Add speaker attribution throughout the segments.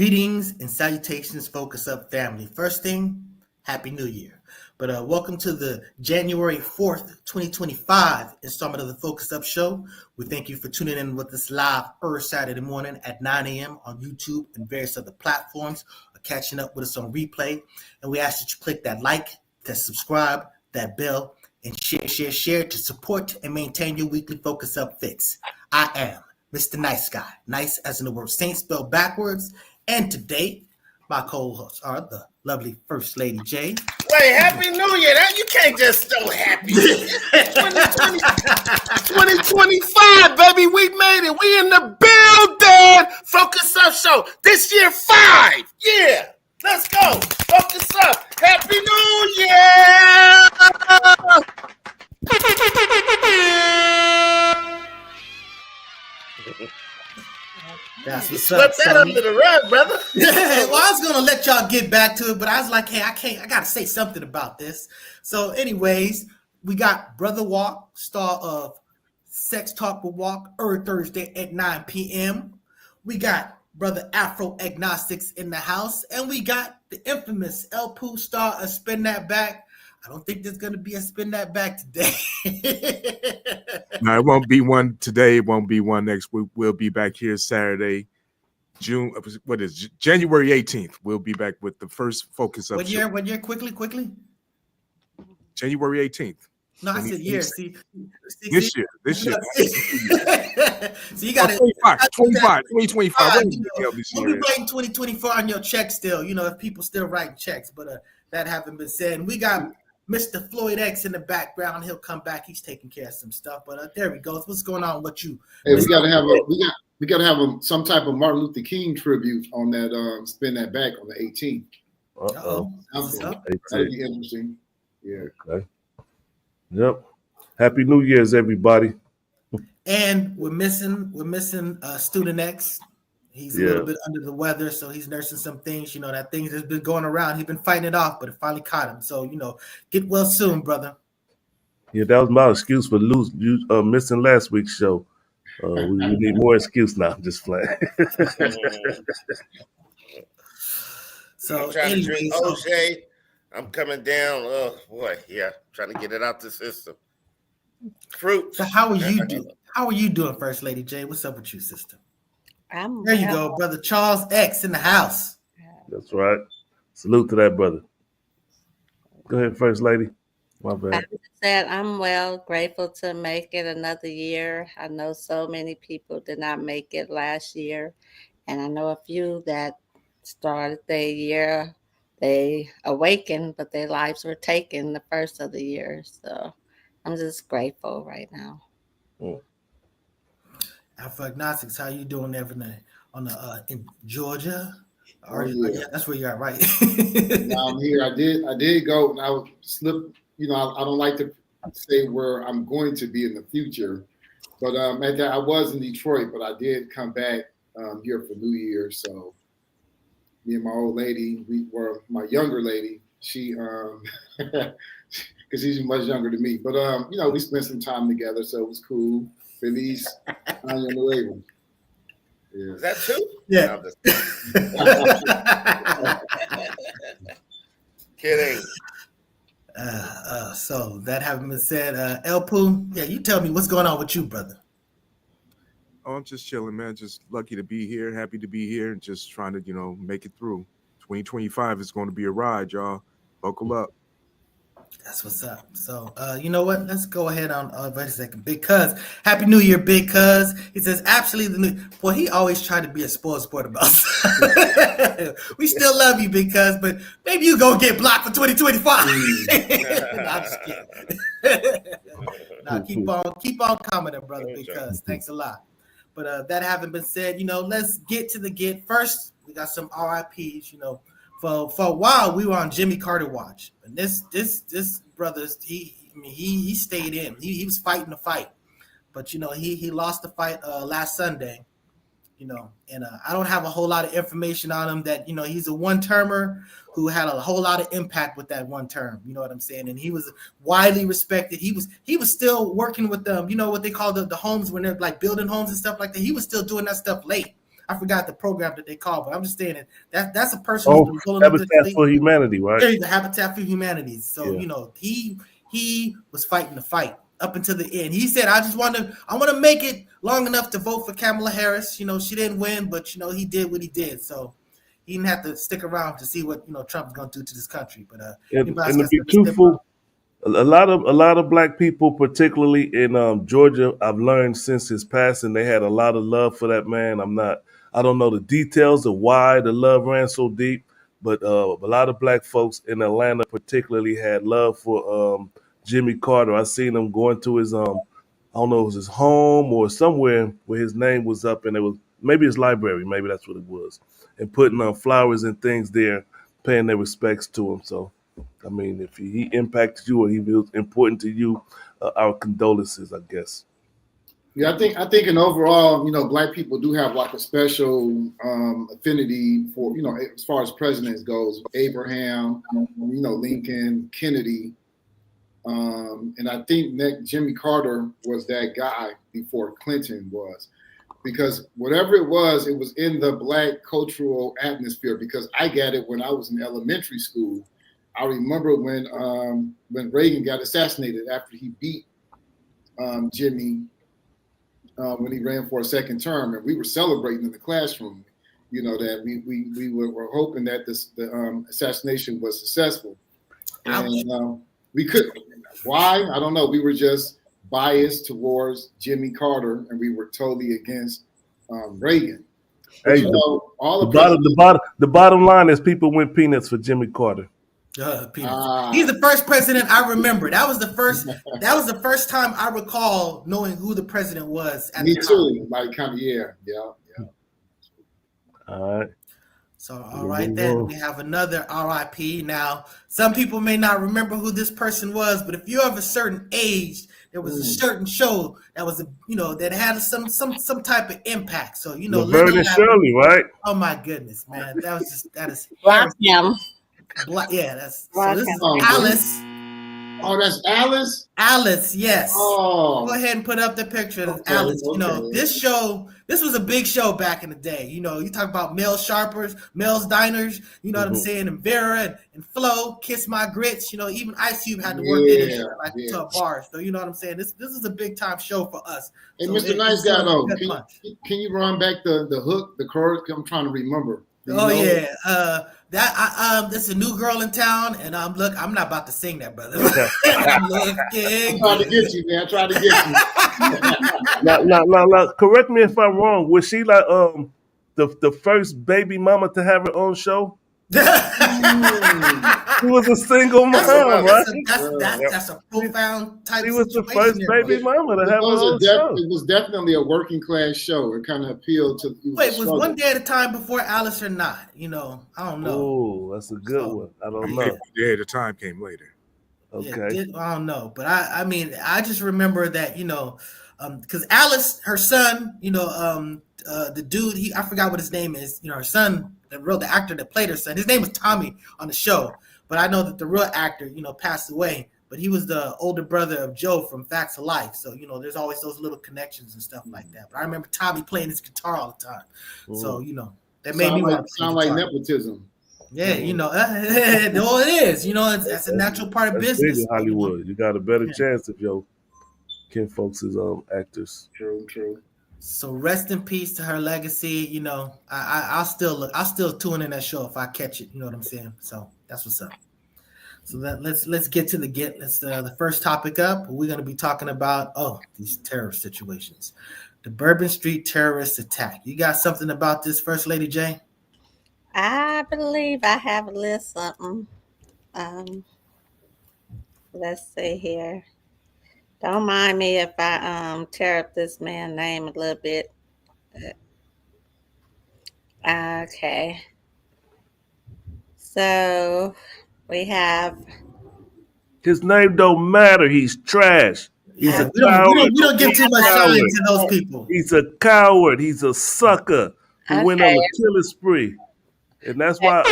Speaker 1: Greetings and salutations, Focus Up family. First thing, Happy New Year. But welcome to the January 4th, 2025 installment of the Focus Up Show. We thank you for tuning in with us live every Saturday morning at 9 a.m. on YouTube and various other platforms, or catching up with us on replay. And we ask that you click that like, that subscribe, that bell, and share to support and maintain your weekly Focus Up fix. I am Mr. Nice Guy, nice as in the word saint spelled backwards. And today, my co-hosts are the lovely First Lady J.
Speaker 2: Wait, Happy New Year. You can't just so happy. 2025, baby. We made it. We in the building. Focus Up Show. This year, 5. Yeah. Let's go. Focus Up. Happy New Year.
Speaker 1: That's what's
Speaker 2: Slip
Speaker 1: up,
Speaker 2: that
Speaker 1: Sonny.
Speaker 2: under the rug, brother.
Speaker 1: Yeah, well, I was gonna let y'all get back to it, but I was like, hey, I gotta say something about this. So, anyways, we got Brother Walk, star of Sex Talk with Walk, every Thursday at 9 p.m. We got Brother Afro Agnostics in the house, and we got the infamous El Pooh, star of Spin That Back. I don't think there's gonna be a Spin That Back today.
Speaker 3: No, it won't be one today. It won't be one next week. We'll be back here Saturday, January 18th. We'll be back with the first Focus Up.
Speaker 1: What year? Quickly.
Speaker 3: January 18th.
Speaker 1: No, I said year. See,
Speaker 3: this year.
Speaker 1: So you got
Speaker 3: 2025.
Speaker 1: We'll
Speaker 3: This
Speaker 1: be
Speaker 3: year.
Speaker 1: writing 2024 on your check still, if people still writing checks, but that haven't been said. And we got Mr. Floyd X in the background. He'll come back. He's taking care of some stuff. But there we go. What's going on with you?
Speaker 4: Hey, we gotta have some type of Martin Luther King tribute on that Spin That Back on the 18th. That'll be interesting. Yeah.
Speaker 5: Okay. Yep. Happy New Year's, everybody.
Speaker 1: And we're missing Student X. He's a little bit under the weather, so he's nursing some things. That thing that's been going around. He's been fighting it off, but it finally caught him. So, get well soon, brother.
Speaker 5: Yeah, that was my excuse for missing last week's show. We need more excuse now. I'm just playing.
Speaker 1: So,
Speaker 2: I'm trying to drink OJ. I'm coming down. Oh, boy. Yeah, trying to get it out the system. Fruit.
Speaker 1: So, how are you doing? How are you doing, First Lady J? What's up with you, sister? There you go, brother Charles X in the house.
Speaker 5: That's right. Salute to that brother. Go ahead, First Lady. My bad.
Speaker 6: I'm well, grateful to make it another year. I know so many people did not make it last year, and I know a few that started their year, they awakened, but their lives were taken the first of the year. So I'm just grateful right now.
Speaker 1: Alpha Agnostics, how you doing there in Georgia? That's where you're at, right?
Speaker 4: I'm here. I did go, and I would slip. I don't like to say where I'm going to be in the future, but at that I was in Detroit, but I did come back here for New Year. So me and my old lady, my younger lady, she because she's much younger than me, but we spent some time together, so it was cool. Feliz Año Nuevo. Yeah.
Speaker 2: Is that true?
Speaker 1: Yeah.
Speaker 2: Kidding.
Speaker 1: So that having been said, El Pooh, you tell me what's going on with you, brother.
Speaker 3: Oh, I'm just chilling, man. Just lucky to be here, happy to be here, and just trying to, make it through. 2025 is going to be a ride, y'all. Buckle up.
Speaker 1: That's what's up. So, you know what? Let's go ahead on for a second. Big Cuz, Happy New Year, Big Cuz. He says, absolutely. Boy, he always tried to be a spoiled sport about stuff. We still love you, Big Cuz, but maybe you go get blocked for 2025. No, I'm just kidding. No, keep on commenting, brother, Big Cuz. Thanks a lot. But that having been said, let's get to the get. First, we got some RIPs, For a while, we were on Jimmy Carter watch, and this brother, he stayed in. He was fighting the fight, but he lost the fight last Sunday, and I don't have a whole lot of information on him. That he's a one-termer who had a whole lot of impact with that one term. You know what I'm saying? And he was widely respected. He was still working with them. What they call the homes when they're like building homes and stuff like that. He was still doing that stuff late. I forgot the program that they call, but I'm just saying that's a person who's
Speaker 5: Oh,
Speaker 1: been rolling up the
Speaker 5: Habitat
Speaker 1: sleeve.
Speaker 5: for Humanity, right?
Speaker 1: There you go, Habitat for Humanity. So
Speaker 5: Yeah.
Speaker 1: he was fighting the fight up until the end. He said, I want to make it long enough to vote for Kamala Harris. She didn't win, but he did what he did. So he didn't have to stick around to see what Trump's going to do to this country. But
Speaker 5: And to be truthful, a lot of black people, particularly in Georgia, I've learned since his passing, they had a lot of love for that man. I don't know the details of why the love ran so deep, but a lot of black folks in Atlanta, particularly, had love for Jimmy Carter. I seen him going to his I don't know, it was his home or somewhere where his name was up, and it was maybe his library, maybe that's what it was, and putting flowers and things there, paying their respects to him. So. I mean, if he impacted you or he was important to you, our condolences, I guess.
Speaker 4: Yeah, I think in overall, black people do have like a special affinity for, as far as presidents goes, Abraham, Lincoln, Kennedy. And I think that Jimmy Carter was that guy before Clinton was. Because whatever it was in the black cultural atmosphere. Because I got it when I was in elementary school. I remember when Reagan got assassinated after he beat Jimmy when he ran for a second term, and we were celebrating in the classroom. That we were hoping that the assassination was successful, and we couldn't. Why? I don't know. We were just biased towards Jimmy Carter, and we were totally against Reagan. But,
Speaker 5: Hey, the bottom line is people went peanuts for Jimmy Carter.
Speaker 1: He's the first president I remember. That was the first time I recall knowing who the president was.
Speaker 4: Me too. Like kind of yeah.
Speaker 5: All right.
Speaker 1: So all right, then we have another RIP. Now, some people may not remember who this person was, but if you're of a certain age, there was a certain show that was that had some type of impact. So
Speaker 5: Laverne and Shirley, right?
Speaker 1: Oh my goodness, man, that is
Speaker 6: Block him.
Speaker 1: Yeah, this is Alice.
Speaker 4: Oh, that's Alice?
Speaker 1: Alice, yes.
Speaker 4: Oh.
Speaker 1: Go ahead and put up the picture of Alice. This was a big show back in the day. You talk about Mel Sharpers, Mel's Diners, what I'm saying, and Vera and Flo, Kiss My Grits, even Ice Cube had to work to a bar. So you know what I'm saying? This is a big time show for us.
Speaker 4: Hey, so Mr. Nice Guy, though, can you run back the hook, the chorus? I'm trying to remember.
Speaker 1: That's a new girl in town, and look, I'm not about to sing that, brother. I'm
Speaker 4: trying to get you, man. Trying to get you.
Speaker 5: Now, correct me if I'm wrong. Was she like the first baby mama to have her own show? She was a single mom, right?
Speaker 1: That's a profound type.
Speaker 5: She was the first baby mama to have her own show.
Speaker 4: It was definitely a working class show. It kind of appealed to.
Speaker 1: Wait, was One Day at a Time before Alice or not? I don't know.
Speaker 5: Oh, that's a good one. I don't know.
Speaker 3: Day at a Time came later.
Speaker 5: Okay.
Speaker 1: I don't know, but I mean, I just remember that because Alice, her son, the dude, I forgot what his name is. Her son, the actor that played her son, his name was Tommy on the show. But I know that the real actor, passed away. But he was the older brother of Joe from Facts of Life. So, there's always those little connections and stuff like that. But I remember Tommy playing his guitar all the time. So, that made me want to
Speaker 4: sound like nepotism.
Speaker 1: Yeah, no, it is. That's a natural part of business.
Speaker 5: Big in Hollywood. You got a better chance if your kinfolks is actors.
Speaker 4: True.
Speaker 1: So rest in peace to her legacy. I'll still tune in that show if I catch it. You know what I'm saying? So that's what's up. So let's get to the first topic up. We're going to be talking about these terrorist situations, the Bourbon Street terrorist attack. You got something about this, First Lady J?
Speaker 6: I believe I have a little something. Let's see here. Don't mind me if I tear up this man's name a little bit. Okay. So we have.
Speaker 5: His name don't matter. He's trash. He's a coward.
Speaker 1: We don't give too much shine to those people.
Speaker 5: He's a coward. He's a sucker who went on a killing spree. And that's why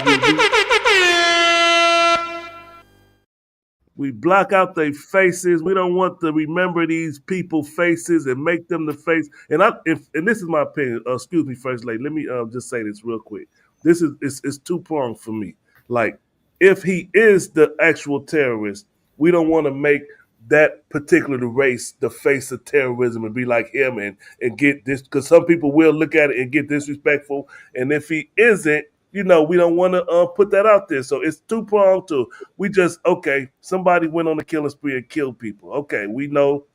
Speaker 5: We block out their faces. We don't want to remember these people faces and make them the face. And this is my opinion. Excuse me, First Lady. Let me just say this real quick. This is it's two-pronged for me. Like, if he is the actual terrorist, we don't want to make that particular race the face of terrorism and be like him and get this, because some people will look at it and get disrespectful. And if he isn't, we don't want to put that out there. So it's two-pronged too. We just, okay, somebody went on a killing spree and killed people. Okay, we know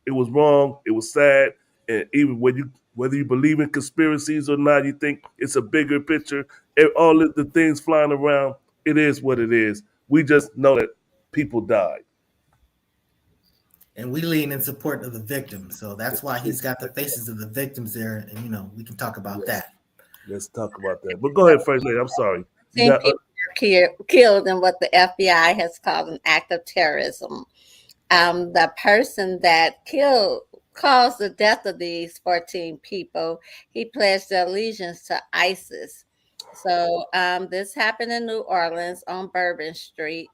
Speaker 5: it was wrong. It was sad. And even whether you believe in conspiracies or not, you think it's a bigger picture, all of the things flying around, it is what it is. We just know that people died.
Speaker 1: And we lean in support of the victims. So that's why he's got the faces of the victims there. And, we can talk about that.
Speaker 5: Let's talk about that. But go ahead, First Lady. I'm sorry.
Speaker 6: People are killed in what the FBI has called an act of terrorism. The person that caused the death of these 14 people, he pledged allegiance to ISIS. So this happened in New Orleans on Bourbon Street.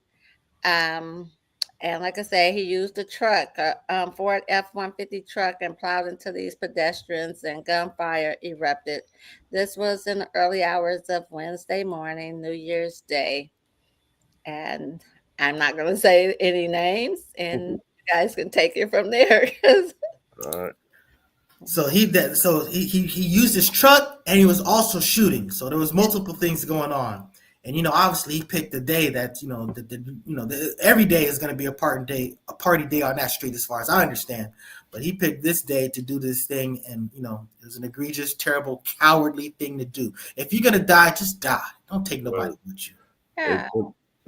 Speaker 6: And like I said, he used a truck, a Ford F-150 truck, and plowed into these pedestrians, and gunfire erupted. This was in the early hours of Wednesday morning, New Year's Day. And I'm not going to say any names, and you guys can take it from there.
Speaker 5: All right.
Speaker 1: So he used his truck, and he was also shooting. So there was multiple things going on. And obviously he picked the day that every day is going to be a party day on that street, as far as I understand. But he picked this day to do this thing, and it was an egregious, terrible, cowardly thing to do. If you're gonna die, just die. Don't take nobody with you.
Speaker 6: Yeah.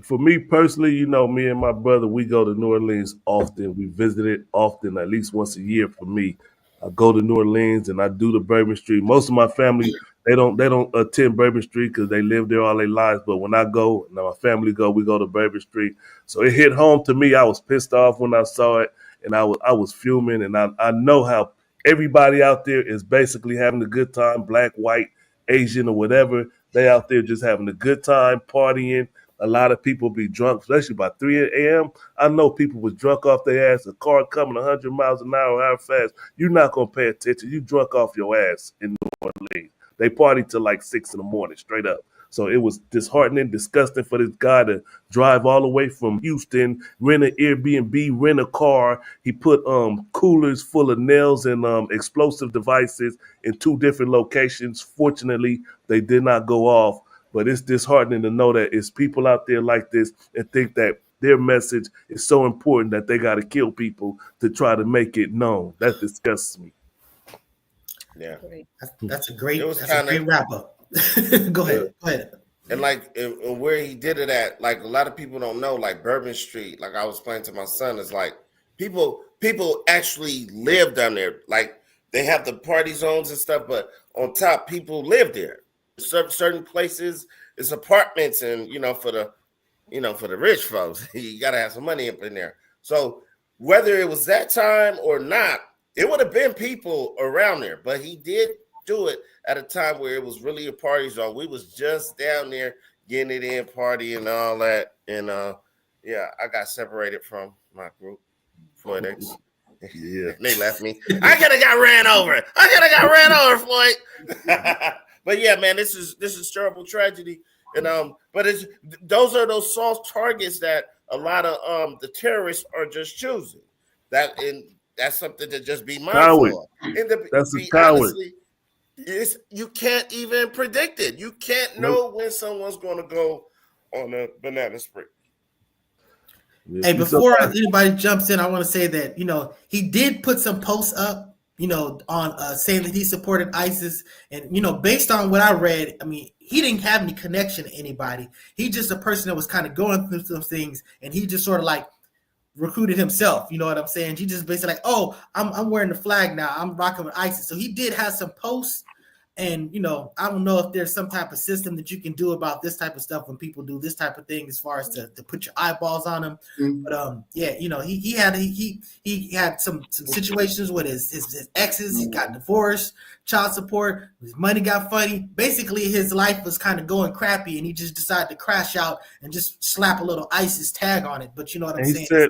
Speaker 5: For me personally, me and my brother, we go to New Orleans often. We visit it often, at least once a year. For me, I go to New Orleans and I do the Bourbon Street. Most of my family, they don't attend Bourbon Street because they live there all their lives. But when I go, and my family go, we go to Bourbon Street. So it hit home to me. I was pissed off when I saw it, and I was fuming. And I know how everybody out there is basically having a good time, black, white, Asian, or whatever. They out there just having a good time, partying. A lot of people be drunk, especially by 3 a.m. I know people was drunk off their ass, a car coming 100 miles an hour, how fast. You're not going to pay attention. You drunk off your ass in New Orleans. They party till like 6 in the morning, straight up. So it was disheartening, disgusting for this guy to drive all the way from Houston, rent an Airbnb, rent a car. He put coolers full of nails and explosive devices in 2 different locations. Fortunately, they did not go off. But it's disheartening to know that it's people out there like this and think that their message is so important that they got to kill people to try to make it known. That disgusts me.
Speaker 2: Yeah,
Speaker 1: that's a great wrap up. Go ahead.
Speaker 2: And where he did it at, like a lot of people don't know, like Bourbon Street. Like I was explaining to my son, it's like people actually live down there. Like they have the party zones and stuff, but on top, people live there. Certain places, it's apartments, and for the rich folks, you gotta have some money up in there. So whether it was that time or not, it would have been people around there. But he did do it at a time where it was really a party zone. We was just down there getting it in, party and all that. And I got separated from my group, Floyd X.
Speaker 5: Yeah,
Speaker 2: they left me. I could have got ran over, Floyd. But yeah, man, this is terrible tragedy, and but those are those soft targets that a lot of the terrorists are just choosing. That's something to just be mindful of.
Speaker 5: That's a coward.
Speaker 2: Honestly, you can't even predict it. You can't know when someone's going to go on a banana spree.
Speaker 1: Hey, before anybody jumps in, I want to say that he did put some posts up. On saying that he supported ISIS. And, based on what I read, I mean, he didn't have any connection to anybody. He's just a person that was kind of going through some things, and he just sort of like recruited himself. You know what I'm saying? He just basically like, oh, I'm wearing the flag now. I'm rocking with ISIS. So he did have some posts. And, I don't know if there's some type of system that you can do about this type of stuff when people do this type of thing, as far as to put your eyeballs on them.
Speaker 4: Mhm.
Speaker 1: But yeah, he had some situations with his exes. He got divorced, child support, his money got funny. Basically, his life was kind of going crappy, and he just decided to crash out and just slap a little ISIS tag on it. But you know what I'm
Speaker 5: And
Speaker 1: saying?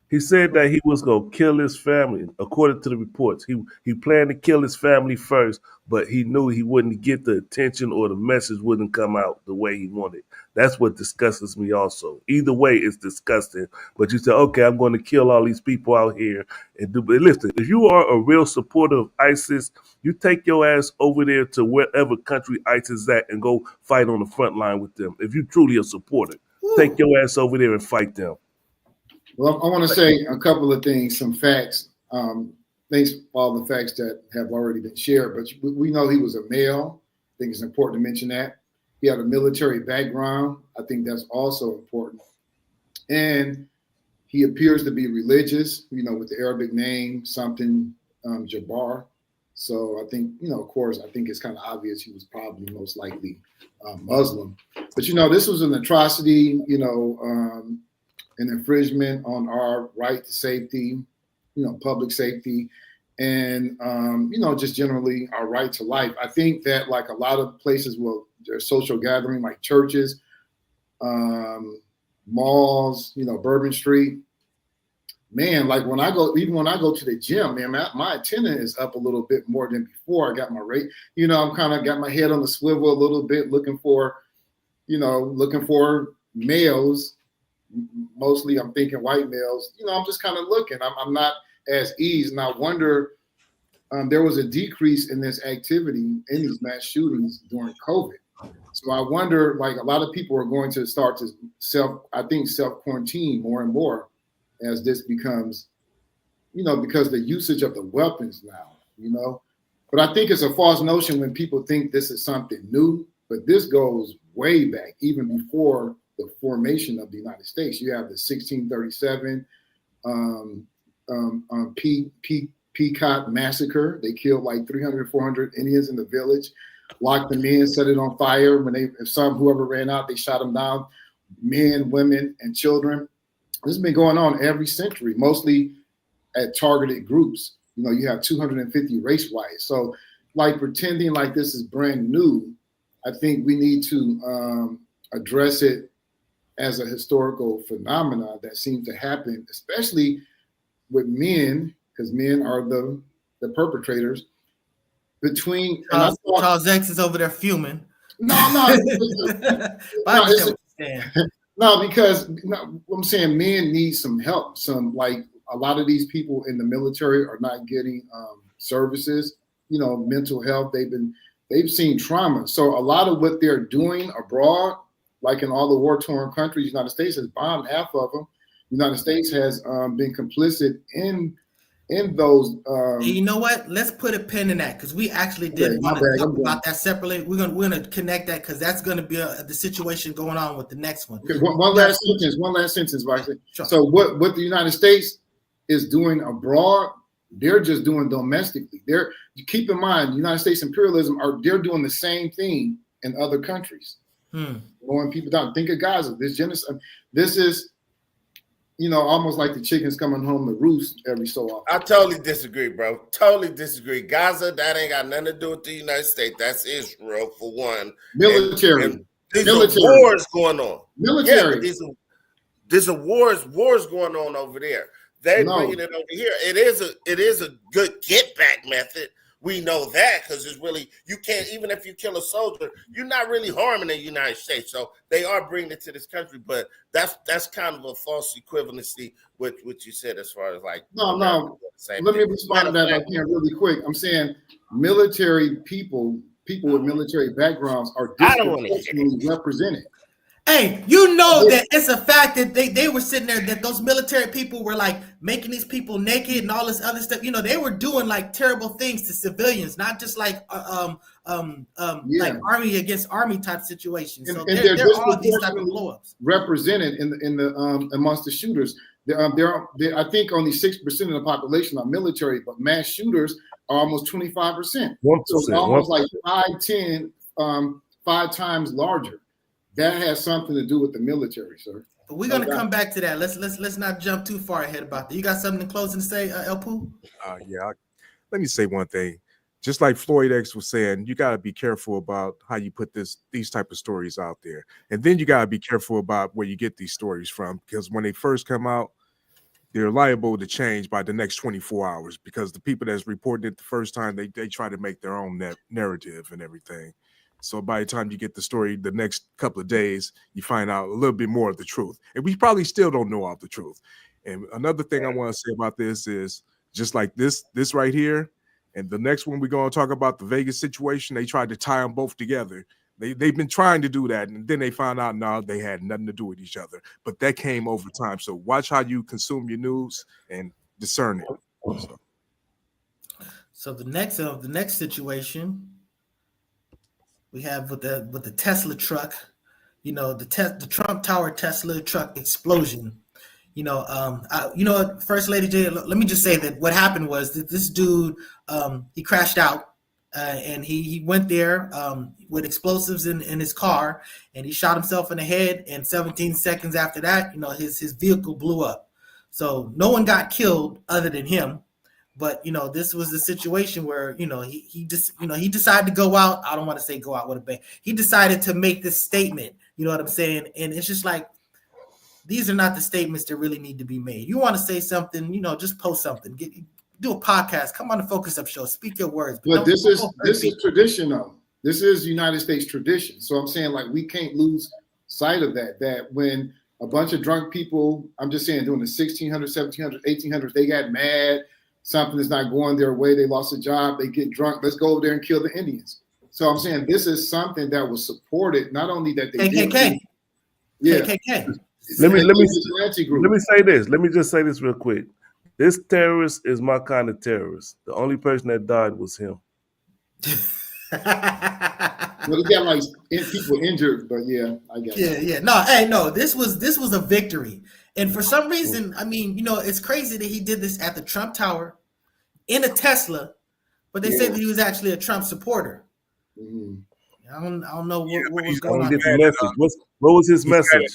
Speaker 5: he said that he was gonna kill his family. According to the reports, he planned to kill his family first, but he knew he wouldn't get the attention or the message wouldn't come out the way he wanted. That's what disgusts me also. Either way, it's disgusting. But you said, okay, I'm going to kill all these people out here and do. But listen, if you are a real supporter of ISIS, you take your ass over there to wherever country ISIS is at and go fight on the front line with them. If you truly a supporter, take your ass over there and fight them.
Speaker 4: Well, I want to say a couple of things, some facts. Thanks for all the facts that have already been shared, but we know he was a male. I think it's important to mention that. He had a military background. I think that's also important. And he appears to be religious, with the Arabic name, something Jabbar. So I think, of course, I think it's kind of obvious he was probably most likely Muslim. But, this was an atrocity, an infringement on our right to safety, public safety, and, just generally our right to life. I think that like a lot of places there's social gathering, like churches, malls, Bourbon Street, man, like when I go to the gym, man, my attendance is up a little bit more than before. I got my rate, I'm kind of got my head on the swivel a little bit, looking for males. Mostly I'm thinking white males, I'm just kind of looking. I'm not as eased. And I wonder, there was a decrease in this activity in these mass shootings during COVID. So I wonder, like a lot of people are going to start to self-quarantine more and more as this becomes, because the usage of the weapons now, but I think it's a false notion when people think this is something new, but this goes way back, even before the formation of the United States. You have the 1637 Peacock massacre. They killed like 300, 400 Indians in the village, locked them in, set it on fire. Whoever ran out, they shot them down, men, women, and children. This has been going on every century, mostly at targeted groups. You have 250 race riots. So like pretending like this is brand new, I think we need to address it as a historical phenomena that seems to happen, especially with men, because men are the perpetrators.
Speaker 1: Charles X is over there fuming.
Speaker 4: No, because I'm saying men need some help. A lot of these people in the military are not getting services. Mental health. They've seen trauma. So a lot of what they're doing abroad, like in all the war-torn countries, the United States has bombed half of them. The United States has been complicit in those.
Speaker 1: You know what? Let's put a pin in that, because we actually did want to talk about that separately. We're gonna connect that, because that's gonna be the situation going on with the next one.
Speaker 4: Okay, one last sentence, Vice. Sure. So what the United States is doing abroad, they're just doing domestically. Keep in mind, the United States imperialism they're doing the same thing in other countries. Blowing people down. Think of Gaza. This genocide. This is, almost like the chickens coming home to roost every so often.
Speaker 2: I totally disagree, bro. Totally disagree. Gaza, that ain't got nothing to do with the United States. That's Israel, for one.
Speaker 4: Military.
Speaker 2: And these are wars going on.
Speaker 4: Military.
Speaker 2: Yeah, these are wars going on over there. They bringing it over here. It is a good get back method. We know that, because it's really, you can't, even if you kill a soldier, you're not really harming the United States. So they are bringing it to this country, but that's kind of a false equivalency with what you said as far as like.
Speaker 4: No. Let me respond to that if I can really quick. I'm saying military people with military backgrounds are disproportionately represented.
Speaker 1: Hey, that it's a fact that they were sitting there, that those military people were like making these people naked and all this other stuff. They were doing like terrible things to civilians, not just like like army against army type situations. So they're all these type of blow-ups
Speaker 4: represented in the amongst the shooters. I think only 6% of the population are military, but mass shooters are almost 25%.
Speaker 5: 1%.
Speaker 4: So it's almost like 5 times larger. That has something to do with the military, sir.
Speaker 1: But we're gonna come back to that. Let's not jump too far ahead about that. You got something in closing to say, El Poo?
Speaker 3: Let me say one thing. Just like Floyd X was saying, you got to be careful about how you put these type of stories out there. And then you got to be careful about where you get these stories from, because when they first come out, they're liable to change by the next 24 hours, because the people that's reporting it the first time, they try to make their own narrative and everything. So by the time you get the story the next couple of days, you find out a little bit more of the truth. And we probably still don't know all the truth. And another thing I want to say about this is, just like this right here, and the next one we're going to talk about, the Vegas situation, they tried to tie them both together. They've been trying to do that, and then they found out no, they had nothing to do with each other. But that came over time. So watch how you consume your news and discern it.
Speaker 1: So the next situation we have with the Tesla truck, the Trump Tower Tesla truck explosion. First Lady J, let me just say that what happened was that this dude, he crashed out, and he went there with explosives in his car, and he shot himself in the head, and 17 seconds after that, his vehicle blew up. So no one got killed other than him. But this was the situation where he decided to go out. I don't want to say go out with a bang. He decided to make this statement. You know what I'm saying? And it's just like, these are not the statements that really need to be made. You want to say something, just post something. Do a podcast. Come on the Focus Up Show. Speak your words.
Speaker 4: But this is tradition, though. This is United States tradition. So I'm saying, like, we can't lose sight of that. That when a bunch of drunk people, I'm just saying, during the 1600s, 1700s, 1800s, they got mad. Something is not going their way. They lost a job. They get drunk. Let's go over there and kill the Indians. So I'm saying this is something that was supported. Not only that they
Speaker 1: KKK.
Speaker 4: Yeah.
Speaker 1: KKK.
Speaker 5: Let me say this. Let me just say this real quick. This terrorist is my kind of terrorist. The only person that died was him.
Speaker 4: Well, he got like people injured, but yeah, I guess.
Speaker 1: Yeah. No. This was a victory, and for some reason, I mean, it's crazy that he did this at the Trump Tower in a Tesla, but they say that he was actually a Trump supporter.
Speaker 4: Mm-hmm.
Speaker 1: I don't know what was going on.
Speaker 5: What was his message?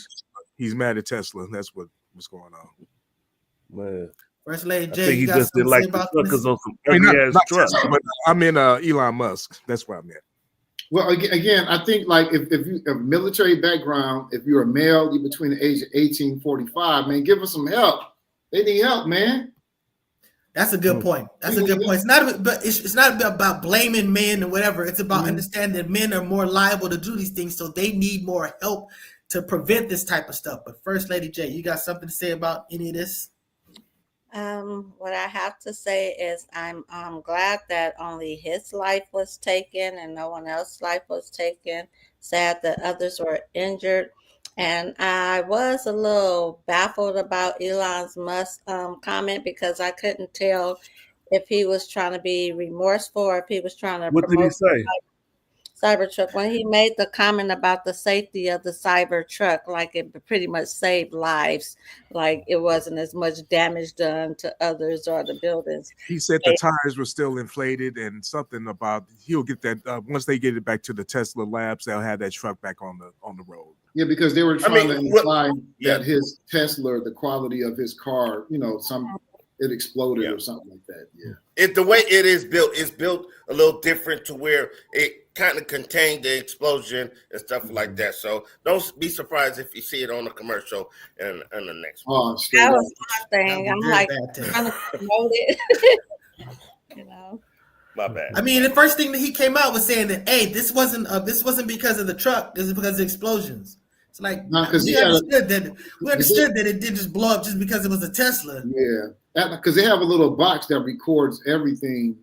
Speaker 3: He's mad at Tesla. That's what's going on.
Speaker 5: Man.
Speaker 1: First Lady J,
Speaker 5: I think he just didn't like the truckers on some ugly-ass truck.
Speaker 3: But I mean Elon Musk. That's what I meant.
Speaker 4: Well, again, I think like if you have military background, if you're a male, you're between the age of 18 and 45, man, give us some help. They need help, man.
Speaker 1: That's a good point. It's not about blaming men and whatever. It's about understanding that men are more liable to do these things, so they need more help to prevent this type of stuff. But First Lady J, you got something to say about any of this?
Speaker 6: What I have to say is I'm glad that only his life was taken and no one else's life was taken. Sad that others were injured. And I was a little baffled about Elon Musk's comment, because I couldn't tell if he was trying to be remorseful or if he was trying to
Speaker 5: What did he say?
Speaker 6: Cybertruck. When he made the comment about the safety of the Cybertruck, like it pretty much saved lives, like it wasn't as much damage done to others or the buildings.
Speaker 3: He said the tires were still inflated, and something about he'll get that once they get it back to the Tesla labs, they'll have that truck back on the road.
Speaker 4: Yeah, because they were trying to imply that his Tesla, the quality of his car, it exploded or something like that. Yeah.
Speaker 2: The way it is built is built a little different to where it kind of contained the explosion and stuff like that. So don't be surprised if you see it on the commercial and the next one.
Speaker 6: That was my thing. I'm like trying to promote it.
Speaker 2: My bad.
Speaker 1: I mean, the first thing that he came out was saying that, hey, this wasn't because of the truck. This is because of the explosions. It's like we understood that it didn't just blow up just because it was a Tesla.
Speaker 4: Yeah, because they have a little box that records everything,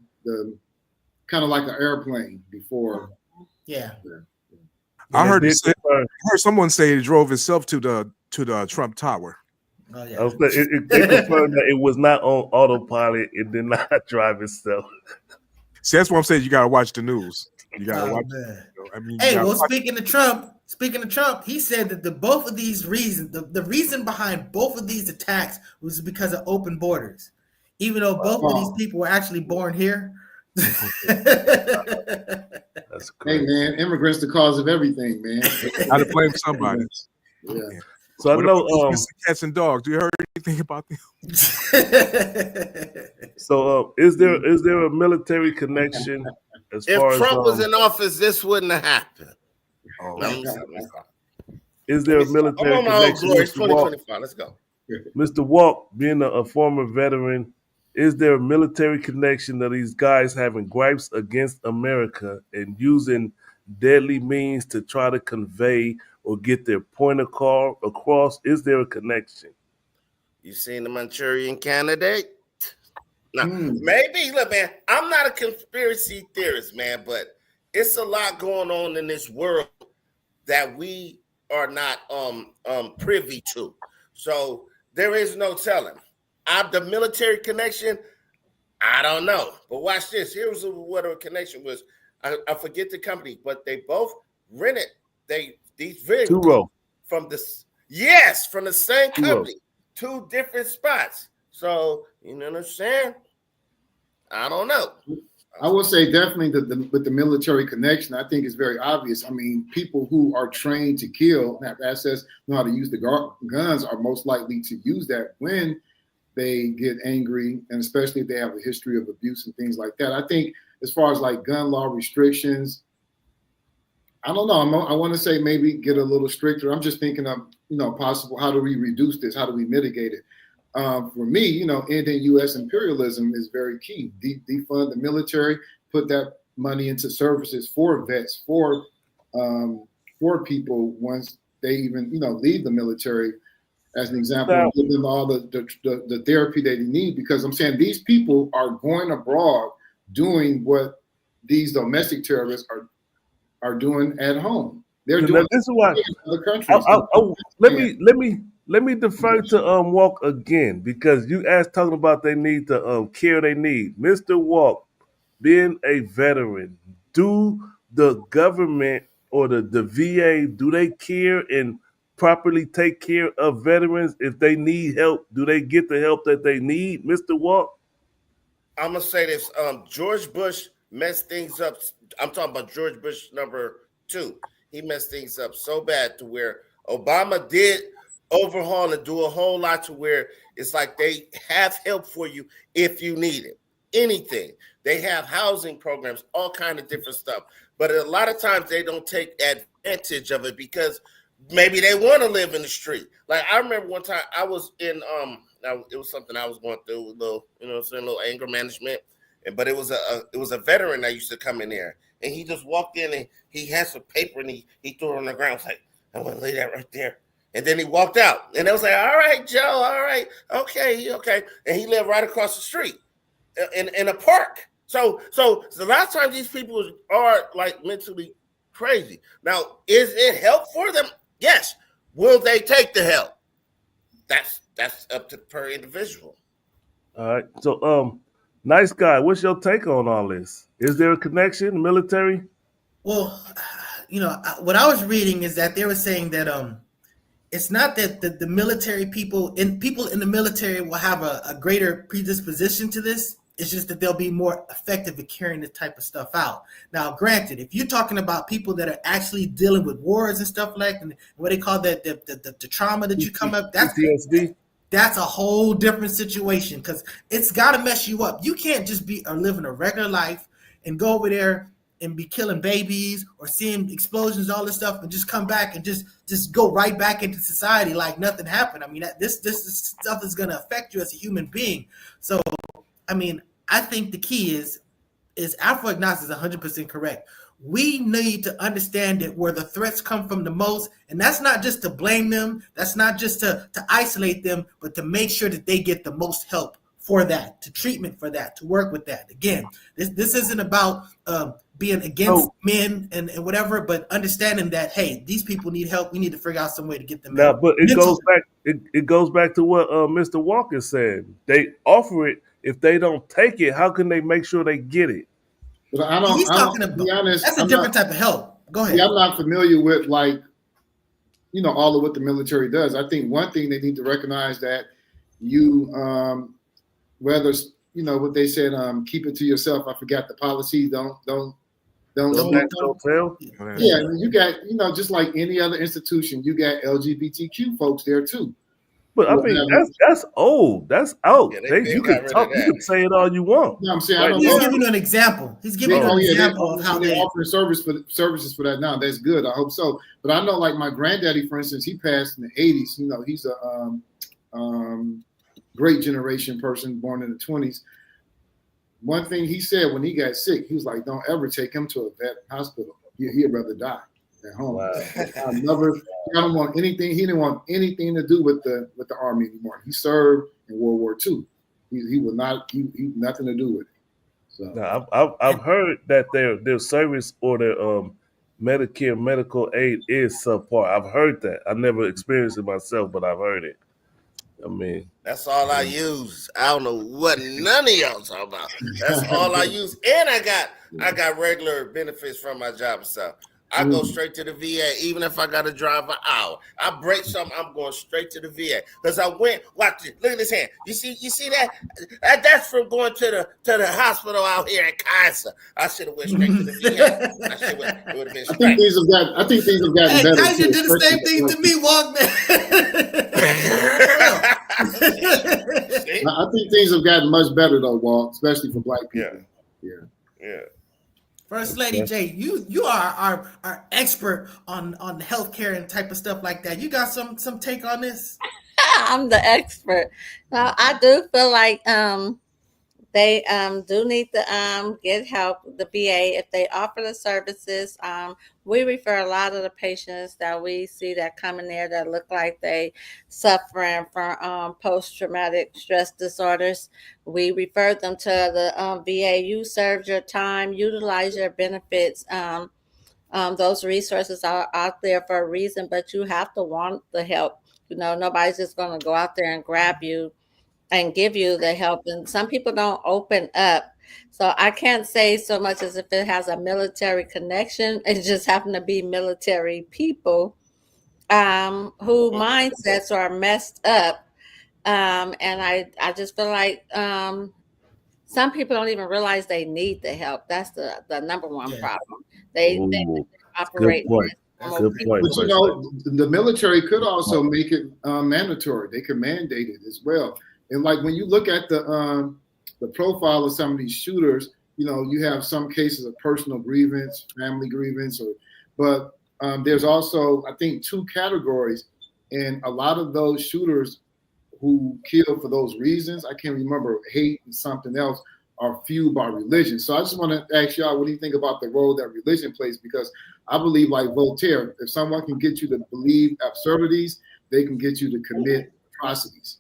Speaker 4: kind of like an airplane before.
Speaker 1: Yeah.
Speaker 3: I heard someone say it drove itself to the Trump Tower.
Speaker 1: Oh, yeah.
Speaker 5: It confirmed that it was not on autopilot. It did not drive itself.
Speaker 3: See, that's what I'm saying. You got to watch the news. You got to watch.
Speaker 1: Speaking of Trump, speaking of Trump, he said that both of these reasons, the reason behind both of these attacks was because of open borders, even though both of these people were actually born here.
Speaker 5: That's
Speaker 4: Hey
Speaker 5: crazy.
Speaker 4: man, immigrants the cause of everything, man.
Speaker 3: Got to blame somebody.
Speaker 4: Yeah.
Speaker 5: So I
Speaker 3: What
Speaker 5: know.
Speaker 3: about these cats and dogs? Do you heard anything about them?
Speaker 5: So is there a military connection as far
Speaker 2: If Trump was
Speaker 5: as
Speaker 2: in office, this wouldn't have happened.
Speaker 3: Oh,
Speaker 2: Let me stop.
Speaker 5: is there a military
Speaker 2: I'm on my own
Speaker 5: connection?
Speaker 2: glory. It's
Speaker 5: Mr. Walk?
Speaker 2: 2025. Let's go.
Speaker 5: Mr. Walk, being a former veteran, is there a military connection that these guys having gripes against America and using deadly means to try to convey or get their point across? Is there a connection?
Speaker 2: You seen the Manchurian Candidate? No, maybe. Look, man, I'm not a conspiracy theorist, man, but it's a lot going on in this world that we are not privy to. So there is no telling. The military connection, I don't know. But watch this. Here's what a connection was. I forget the company, but they both rented these vehicles
Speaker 5: Two-row.
Speaker 2: from the same company, two different spots. So you know what I'm saying? I don't know.
Speaker 4: I will say definitely with the military connection, I think it's very obvious. I mean, people who are trained to kill and have access, know how to use the guns, are most likely to use that when they get angry, and especially if they have a history of abuse and things like that. I think as far as like gun law restrictions, I don't know. I want to say maybe get a little stricter. I'm just thinking of, possible, how do we reduce this? How do we mitigate it? For me, ending U.S. imperialism is very key. Defund the military, put that money into services for vets, for people once they even, leave the military, as an example, and give them all the therapy they need. Because I'm saying these people are going abroad doing what these domestic terrorists are doing at home. They're doing
Speaker 5: this is why
Speaker 4: in other countries.
Speaker 5: Let me defer to Walk again, because you asked talking about they need the care they need. Mr. Walk, being a veteran, do the government or the VA, do they care and properly take care of veterans? If they need help, do they get the help that they need, Mr. Walk?
Speaker 2: I'm gonna say this. George Bush messed things up. I'm talking about George Bush #2. He messed things up so bad to where Obama did overhaul and do a whole lot to where it's like they have help for you if you need it. Anything. They have housing programs, all kind of different stuff. But a lot of times they don't take advantage of it because maybe they want to live in the street. Like I remember one time I was in it was something I was going through with a little anger management. But it was a veteran that used to come in there, and he just walked in and he had some paper and he threw it on the ground. I was like, I want to lay that right there. And then he walked out, and I was like, all right, Joe, all right, okay. And he lived right across the street in a park. So a lot of times these people are like mentally crazy. Now, is it help for them? Yes. Will they take the help? That's up to per individual.
Speaker 5: All right. So nice guy, what's your take on all this? Is there a connection, military?
Speaker 1: Well, what I was reading is that they were saying that it's not that the military people in the military will have a greater predisposition to this. It's just that they'll be more effective at carrying this type of stuff out. Now, granted, if you're talking about people that are actually dealing with wars and stuff like and what they call the trauma that you come up, that's PTSD. That's a whole different situation because it's got to mess you up. You can't just be living a regular life and go over there and be killing babies or seeing explosions, all this stuff, and just come back and just go right back into society like nothing happened. I mean, this stuff is going to affect you as a human being. So, I mean, I think the key is Afro-agnostic is 100% correct. We need to understand that where the threats come from the most, and that's not just to blame them, that's not just to isolate them, but to make sure that they get the most help for that, to treatment for that, to work with that. Again, this isn't about being against men and whatever, but understanding that, hey, these people need help. We need to figure out some way to get them help.
Speaker 5: But it goes back to what Mr. Walker said. They offer it. If they don't take it, how can they make sure they get it?
Speaker 4: But He's talking about,
Speaker 1: be honest, that's a different type of help. Go ahead.
Speaker 4: I'm not familiar with like all of what the military does. I think one thing they need to recognize that you, whether what they said, keep it to yourself. I forgot the policy. Don't
Speaker 5: tell.
Speaker 4: Yeah, you got just like any other institution, you got LGBTQ folks there too.
Speaker 5: But I mean, that's old. That's out.
Speaker 2: Yeah,
Speaker 5: you can talk. You can say it all you want.
Speaker 4: No, I'm saying
Speaker 5: Right.
Speaker 1: He's giving you an example. He's giving you an example of how
Speaker 4: they offer services for that now. That's good. I hope so. But I know, like my granddaddy, for instance, he passed in the '80s. He's a great generation person, born in the '20s. One thing he said when he got sick, he was like, "Don't ever take him to a vet hospital. He'd rather die at home."
Speaker 5: Wow.
Speaker 4: I don't want anything. He didn't want anything to do with the Army anymore. He served in World War II. He would not. He nothing to do with it. So
Speaker 5: now, I've heard that their service or their Medicare medical aid is subpar. I've heard that. I never experienced it myself, but I've heard it. I mean,
Speaker 2: that's all I use. I don't know what none of y'all talking about. That's all I use, and I got regular benefits from my job. So I go straight to the VA, even if I got to drive an hour. I break something, I'm going straight to the VA because I went. Watch it. Look at this hand. You see that? That's from going to the hospital out here in Kaiser. I should have went straight to the VA. It would have been straight.
Speaker 4: I think things have gotten better.
Speaker 1: Kaiser did the same thing to me, Walkman.
Speaker 4: I think things have gotten much better though, Walt, especially for Black people.
Speaker 2: Yeah.
Speaker 1: First Lady J, you are our expert on healthcare and type of stuff like that. You got some take on this?
Speaker 6: I'm the expert. Well, I do feel like they do need to get help. The VA, if they offer the services, we refer a lot of the patients that we see that come in there that look like they suffering from post-traumatic stress disorders. We refer them to the VA. You served your time, utilize your benefits. Those resources are out there for a reason, but you have to want the help. Nobody's just going to go out there and grab you and give you the help. And some people don't open up. So I can't say so much as if it has a military connection. It just happened to be military people who mindsets are messed up. And I just feel like some people don't even realize they need the help. That's the number one problem. They operate.
Speaker 5: Good point.
Speaker 4: But the military could also make it mandatory. They could mandate it as well. And like when you look at the profile of some of these shooters, you have some cases of personal grievance, family grievance, but there's also, I think, two categories. And a lot of those shooters who kill for those reasons, I can't remember, hate and something else, are fueled by religion. So I just want to ask y'all, what do you think about the role that religion plays? Because I believe, like Voltaire, if someone can get you to believe absurdities, they can get you to commit atrocities.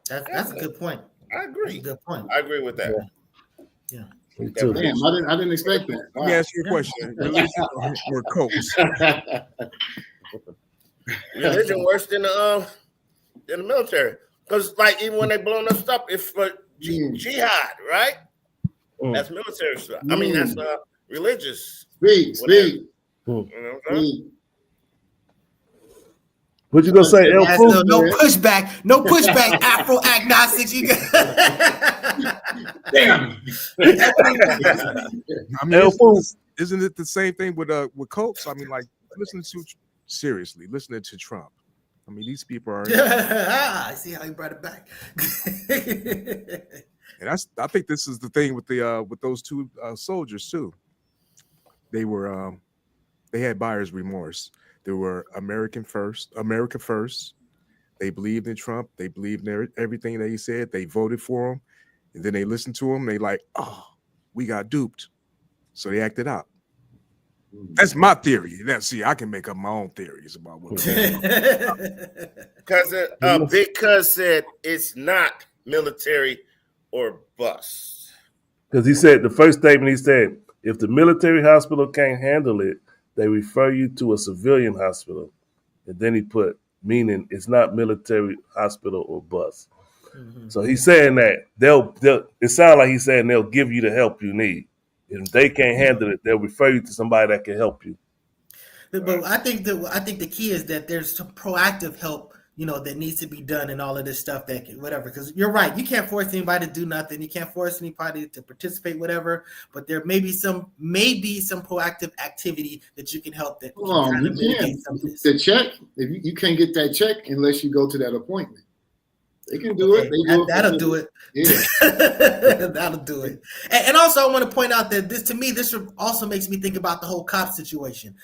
Speaker 1: That's a good point.
Speaker 2: I agree.
Speaker 1: Good point.
Speaker 2: I agree with that.
Speaker 1: Yeah.
Speaker 4: Damn, I didn't expect that. Wow.
Speaker 3: Let me ask you a question. Religion or cults?
Speaker 2: Religion worse than the military. Because like even when they blowing up stuff, it's for jihad, right? That's military stuff. I mean, that's religious.
Speaker 4: Speak.
Speaker 5: What you gonna say, El Fu?
Speaker 1: No pushback, Afro agnostics. You got
Speaker 4: damn.
Speaker 3: I mean, isn't it the same thing with cults? I mean, like listening to Trump. I mean, these people are.
Speaker 1: I see how you brought it back.
Speaker 3: And I think this is the thing with those two soldiers too. They were they had buyer's remorse. They were America first. They believed in Trump. They believed in everything that he said. They voted for him, and then they listened to him. They like, oh, we got duped, so they acted out. That's my theory. See, I can make up my own theories about what.
Speaker 2: Because Big Cuz said it's not military or bust.
Speaker 5: Because he said the first statement, he said, if the military hospital can't handle it, they refer you to a civilian hospital. And then he put, meaning it's not military hospital or bus. Mm-hmm. So he's saying that they'll it sounds like he's saying they'll give you the help you need. If they can't handle it, they'll refer you to somebody that can help you.
Speaker 1: But I think the key is that there's some proactive help, that needs to be done and all of this stuff whatever. Because you're right, you can't force anybody to do nothing. You can't force anybody to participate, whatever. But there may be some proactive activity that you can help that.
Speaker 4: The check, if you can't get that check unless you go to that appointment. They can do it.
Speaker 1: That'll do it.
Speaker 4: Yeah.
Speaker 1: That'll do it. And also, I want to point out that this also makes me think about the whole cop situation.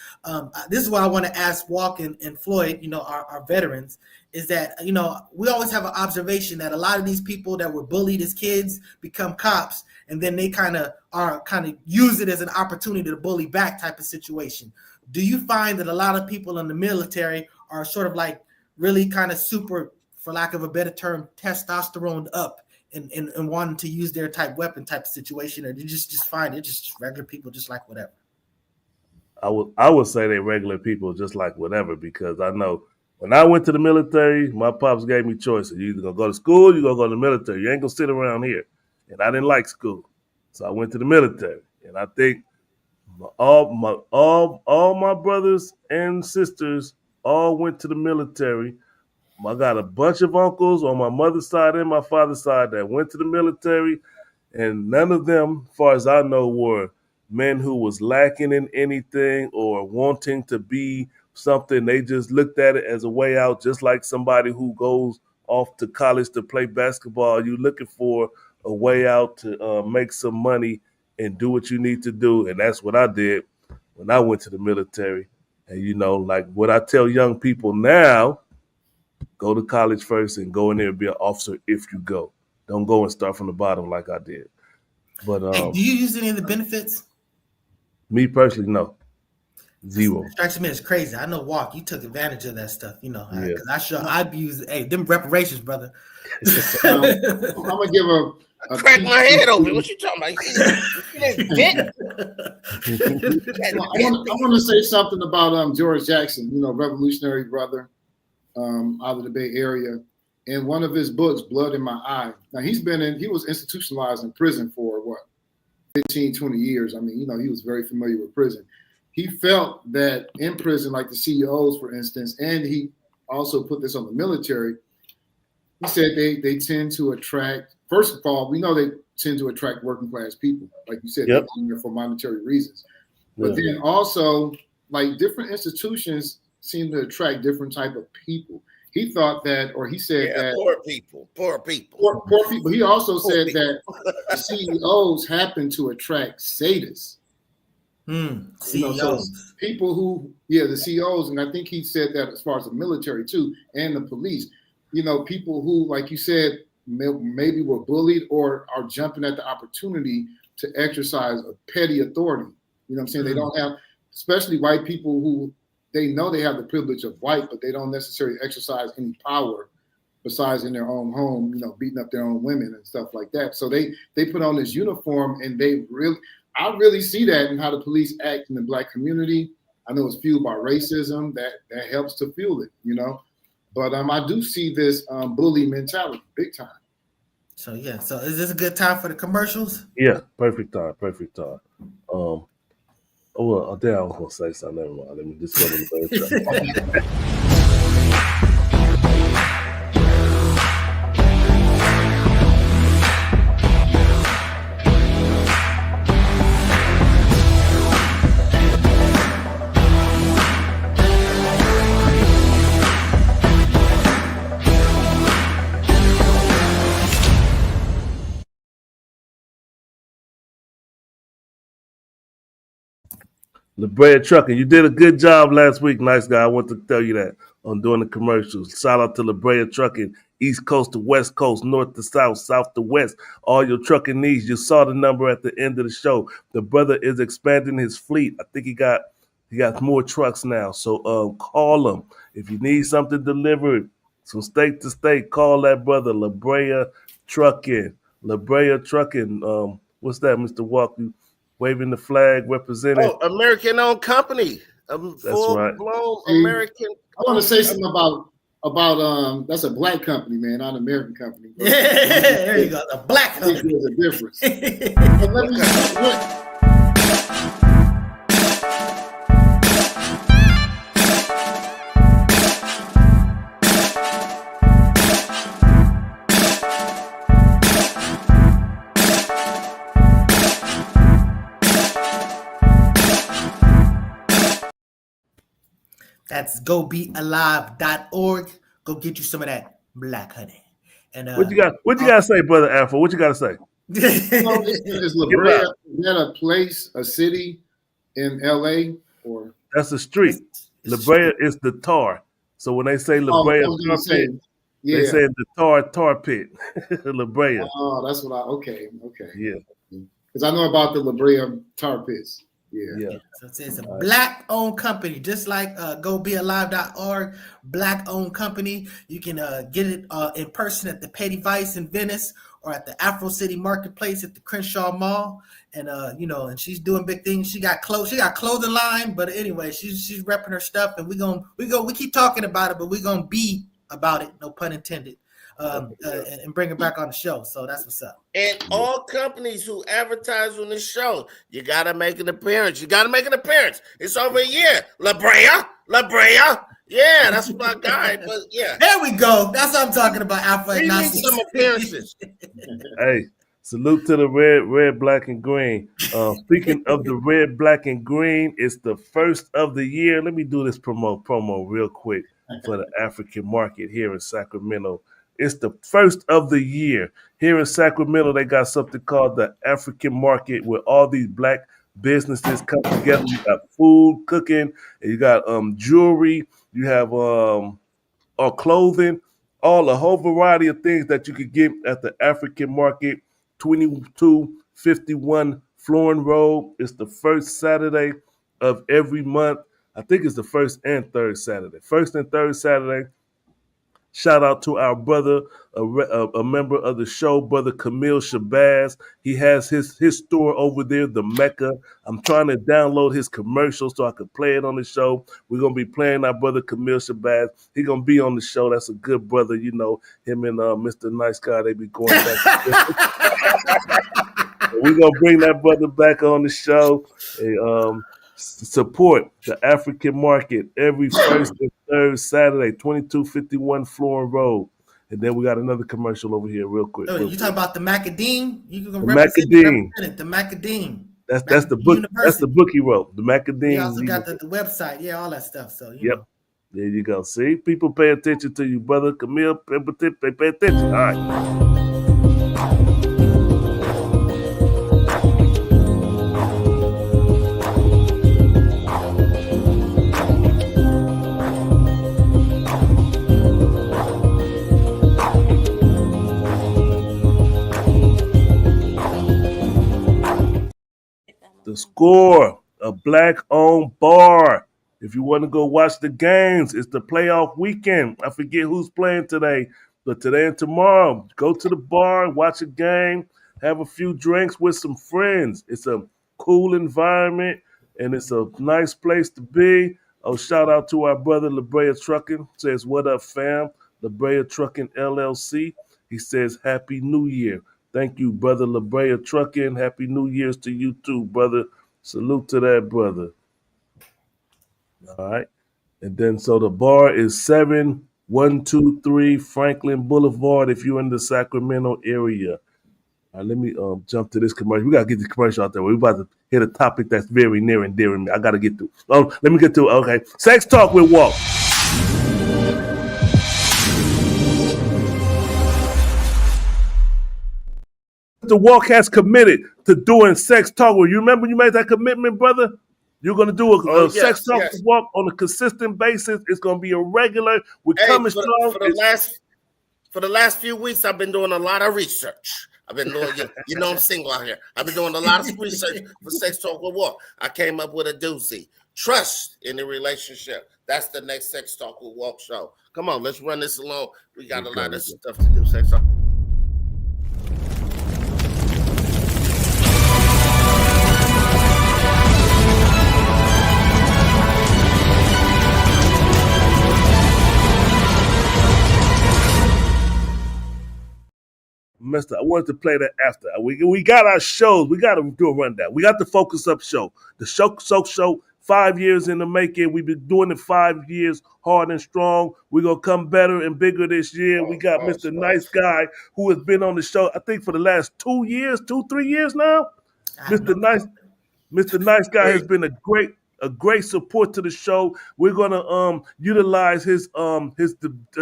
Speaker 1: This is what I want to ask Walk and Floyd, our veterans, is that, we always have an observation that a lot of these people that were bullied as kids become cops, and then they kind of use it as an opportunity to bully back type of situation. Do you find that a lot of people in the military are sort of like really kind of super, for lack of a better term, testosterone up and wanting to use their weapon type of situation, or do you just find it just regular people just like whatever?
Speaker 5: I would say they're regular people just like whatever, because I know when I went to the military, my pops gave me choices. You either gonna go to school, you're gonna go to the military. You ain't gonna sit around here. And I didn't like school. So I went to the military. And I think all my brothers and sisters all went to the military. I got a bunch of uncles on my mother's side and my father's side that went to the military, and none of them, as far as I know, were men who was lacking in anything or wanting to be something. They just looked at it as a way out, just like somebody who goes off to college to play basketball. You're looking for a way out to make some money and do what you need to do, and that's what I did when I went to the military. And, like what I tell young people now, go to college first and go in there and be an officer if you go. Don't go and start from the bottom like I did. But
Speaker 1: do you use any of the benefits?
Speaker 5: Me personally, no. Zero.
Speaker 1: Strikes me as crazy. I know, Walk, you took advantage of that stuff, because I've used them reparations, brother.
Speaker 4: I'm gonna give a
Speaker 2: crack my head open. What you talking about?
Speaker 4: I want to say something about George Jackson, revolutionary brother out of the Bay Area. In one of his books, Blood in My Eye. Now he was institutionalized in prison for 15, 20 years. I mean, he was very familiar with prison. He felt that in prison, like the CEOs, for instance, and he also put this on the military. He said they tend to attract, first of all, we know they tend to attract working class people. Like you said,
Speaker 5: yep.
Speaker 4: They're there for monetary reasons. But then also, like different institutions seem to attract different type of people. He thought that, or he said that
Speaker 2: poor people.
Speaker 4: Poor people. He also said that the CEOs happen to attract sadists.
Speaker 1: CEOs.
Speaker 4: So people who, the CEOs, and I think he said that as far as the military too, and the police. People who, like you said, maybe were bullied or are jumping at the opportunity to exercise a petty authority. You know what I'm saying? They don't have, especially white people who they know they have the privilege of white, but they don't necessarily exercise any power besides in their own home, beating up their own women and stuff like that. So they put on this uniform, and I really see that in how the police act in the Black community. I know it's fueled by racism. That helps to fuel it, But I do see this bully mentality big time.
Speaker 1: So is this a good time for the commercials?
Speaker 5: Yeah, perfect time. Well, there I was gonna say something. Never mind. Let me just go to the La Brea Trucking, you did a good job last week, nice guy. I want to tell you that on doing the commercials. Shout out to La Brea Trucking, East Coast to West Coast, North to South, South to West. All your trucking needs. You saw the number at the end of the show. The brother is expanding his fleet. I think he got more trucks now. So call him if you need something delivered from state to state. Call that brother, La Brea Trucking. La Brea Trucking. What's that, Mr. Walker? Waving the flag, representing.
Speaker 2: Oh, American-owned company.
Speaker 5: That's
Speaker 2: full-blown American.
Speaker 4: I want to say something about that's a Black company, man, not an American company.
Speaker 1: Yeah, there you go, a Black company.
Speaker 4: There's a difference. But let me
Speaker 1: That's gobealive.org. Go get you some of that black honey. And
Speaker 5: What you got? What you got to say, brother Afro? What you got to say?
Speaker 4: So is La
Speaker 5: Get it
Speaker 4: Brea,
Speaker 5: out.
Speaker 4: is that a place, a city in LA or?
Speaker 5: That's the street. La Brea is the tar. So when they say La
Speaker 4: Oh, I
Speaker 5: Brea
Speaker 4: was
Speaker 5: tar
Speaker 4: gonna say,
Speaker 5: pit, they
Speaker 4: yeah.
Speaker 5: say the tar pit. La Brea.
Speaker 4: Oh, that's what okay.
Speaker 5: Yeah.
Speaker 4: Because I know about the La Brea tar pits. Yeah.
Speaker 5: Yeah.
Speaker 1: So it's a black-owned company, just like gobealive.org, black-owned company. You can get it in person at the Petty Vice in Venice or at the Afro City Marketplace at the Crenshaw Mall. And and she's doing big things. She got clothing line, but anyway, she's repping her stuff, and we keep talking about it, but we're gonna be about it, no pun intended. And bring it back on the show. So that's what's up.
Speaker 2: And all companies who advertise on this show, you gotta make an appearance. It's over a year. La Brea. Yeah, that's my guy. But yeah,
Speaker 1: there we go. That's what I'm talking about. Alpha
Speaker 2: we need some appearances.
Speaker 5: Hey, salute to the red, black, and green. Speaking of the red, black, and green, it's the first of the year. Let me do this promo real quick for the African market here in Sacramento. It's the first of the year. Here in Sacramento, they got something called the African market where all these black businesses come together. You got food, cooking, and you got jewelry, you have clothing, a whole variety of things that you could get at the African market, 2251 Florin Road. It's the first Saturday of every month. I think it's the first and third Saturday. First and third Saturday. Shout out to our brother, a member of the show, Brother Camille Shabazz. He has his store over there, the Mecca. I'm trying to download his commercial so I could play it on the show. We're going to be playing our brother Camille Shabazz. He's going to be on the show. That's a good brother. You know, him and Mr. Nice Guy, they be going back. We're going to bring that brother back on the show. And, support the African market every first and third Saturday, 2251 Florin Road. And then we got another commercial over here real quick.
Speaker 1: You talking about the Macadine? You can
Speaker 5: represent
Speaker 1: it, the Macadine.
Speaker 5: That's the book. University. That's the book he wrote. The Macadine.
Speaker 1: We also got the website. Yeah, all that stuff. So you know.
Speaker 5: There you go. See, people pay attention to you, brother Camille. Pay attention. All right. The Score, a black-owned bar. If you want to go watch the games, it's the playoff weekend. I forget who's playing today, but today and tomorrow, go to the bar, watch a game, have a few drinks with some friends. It's a cool environment, and it's a nice place to be. Oh, shout out to our brother La Brea Trucking. Says, what up, fam? La Brea Trucking LLC. He says, Happy New Year. Thank you, brother La Brea Trucking. Happy New Year's to you too, brother. Salute to that, brother. All right. And then so the bar is 7123 Franklin Boulevard if you're in the Sacramento area. All right, let me jump to this commercial. We got to get the commercial out there. We're about to hit a topic that's very near and dear to me. I got to get to. Oh, let me get to. Okay. Sex Talk with Walt. The Walk has committed to doing Sex Talk. You remember you made that commitment, brother? You're going to do a Sex Talk with Walk on a consistent basis. It's going to be a regular. We're coming strong.
Speaker 2: For the last few weeks, I've been doing a lot of research. I've been doing, I'm single out here. I've been doing a lot of research for Sex Talk with Walk. I came up with a doozy. Trust in the relationship. That's the next Sex Talk with Walk show. Come on, let's run this along. We got a lot of stuff to do. Sex Talk.
Speaker 5: Mister, I wanted to play that after. We got our shows. We got to do a rundown. We got the Focus Up show. The show, 5 years in the making. We've been doing it 5 years, hard and strong. We're going to come better and bigger this year. We got Mr. Nice Guy, who has been on the show, I think, for the last 3 years now. Mr. Nice Guy has been a great a great support to the show. We're gonna utilize his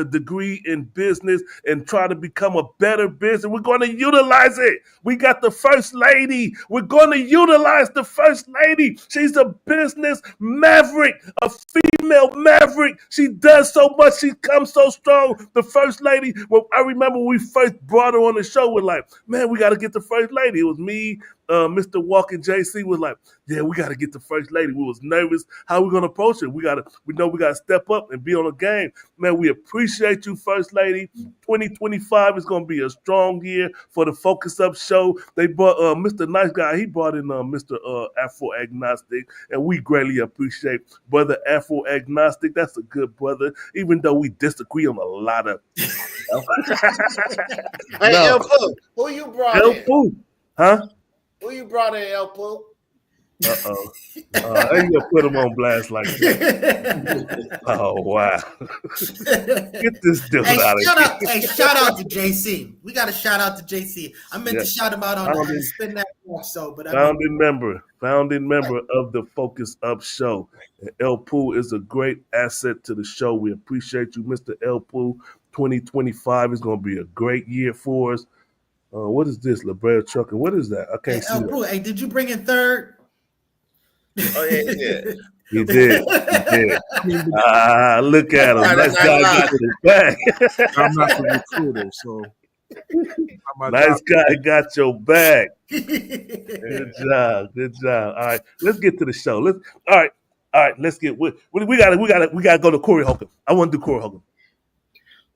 Speaker 5: degree in business and try to become a better business. We're gonna utilize it. We got the first lady. We're gonna utilize the first lady. She's a business maverick, a female maverick. She does so much. She comes so strong. The first lady. Well, I remember when we first brought her on the show. We're like, man, we got to get the first lady. It was me, Mr. Walker, JC was like, yeah, we got to get the first lady. We was nervous. How we gonna approach it? We know we gotta step up and be on the game. Man, we appreciate you, First Lady. 2025 is gonna be a strong year for the Focus Up show. They brought Mr. Nice Guy. He brought in Mr. Afro Agnostic, and we greatly appreciate Brother Afro Agnostic. That's a good brother, even though we disagree on a lot of.
Speaker 2: Hey, El Pooh, who you brought
Speaker 5: El
Speaker 2: in?
Speaker 5: Pooh, huh?
Speaker 2: Who you brought in, El Pooh?
Speaker 5: Uh-oh. I ain't gonna put him on blast like that. Oh, wow. Get this dude out of here.
Speaker 1: Hey, shout out to JC. We got to shout out to JC. I meant to shout him out on the Spin That Walk show, but
Speaker 5: founding member of the Focus Up show. And El Pooh is a great asset to the show. We appreciate you, Mr. El Pooh. 2025 is going to be a great year for us. What is this, La Brea Trucker? What is that? I can't see
Speaker 1: that. Hey, did you bring in third?
Speaker 2: Oh, yeah, he did.
Speaker 5: He did. Look at him. Nice guy got his back.
Speaker 3: I'm not the recruiter, so.
Speaker 5: Nice guy got your back. Good job. All right, let's get to the show. All right. Let's get. We gotta go to Corey Holcomb. I want to do Corey Holcomb.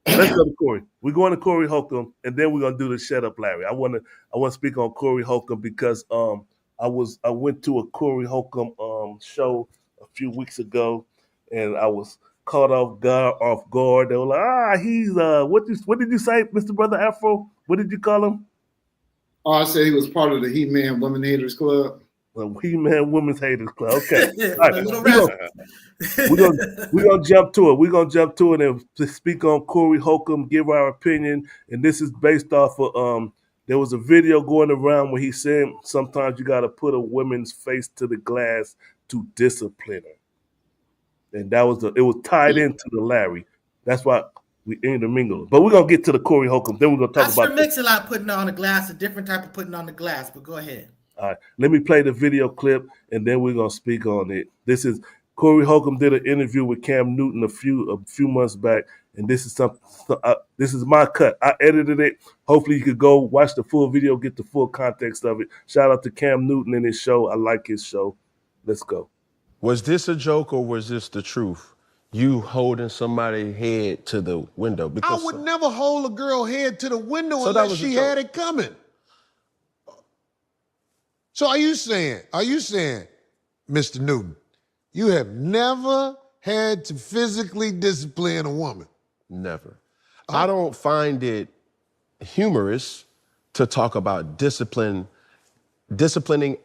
Speaker 5: Let's go to Corey. We're going to Corey Holcomb, and then we're gonna do the Shut Up Larry. I want to speak on Corey Holcomb because I went to a Corey Holcomb show a few weeks ago, and I was caught off guard. They were like, he's what did you say, Mr. Brother Afro? What did you call him?
Speaker 4: Oh, I said he was part of the He-Man Women Haters Club.
Speaker 5: The He-Man Women's Haters Club. Okay. All right. We're gonna jump to it. We're gonna jump to it and speak on Corey Holcomb, give our opinion. And this is based off of there was a video going around where he said sometimes you gotta put a woman's face to the glass to discipline her. And it was tied into the Larry. That's why we intermingled. But we're gonna get to the Corey Holcomb. Then we're gonna talk about
Speaker 1: Mix-a-Lot putting on the glass, a different type of putting on the glass, but go ahead.
Speaker 5: All right, let me play the video clip, and then we're gonna speak on it. This is Corey Holcomb did an interview with Cam Newton a few months back, and this is this is my cut. I edited it. Hopefully, you could go watch the full video, get the full context of it. Shout out to Cam Newton and his show. I like his show. Let's go.
Speaker 7: Was this a joke or was this the truth? You holding somebody's head to the window? Because
Speaker 8: I would never hold a girl head to the window
Speaker 7: So
Speaker 8: unless she had it coming. So are you saying, Mr. Newton, you have never had to physically discipline a woman?
Speaker 7: Never. I don't find it humorous to talk about disciplining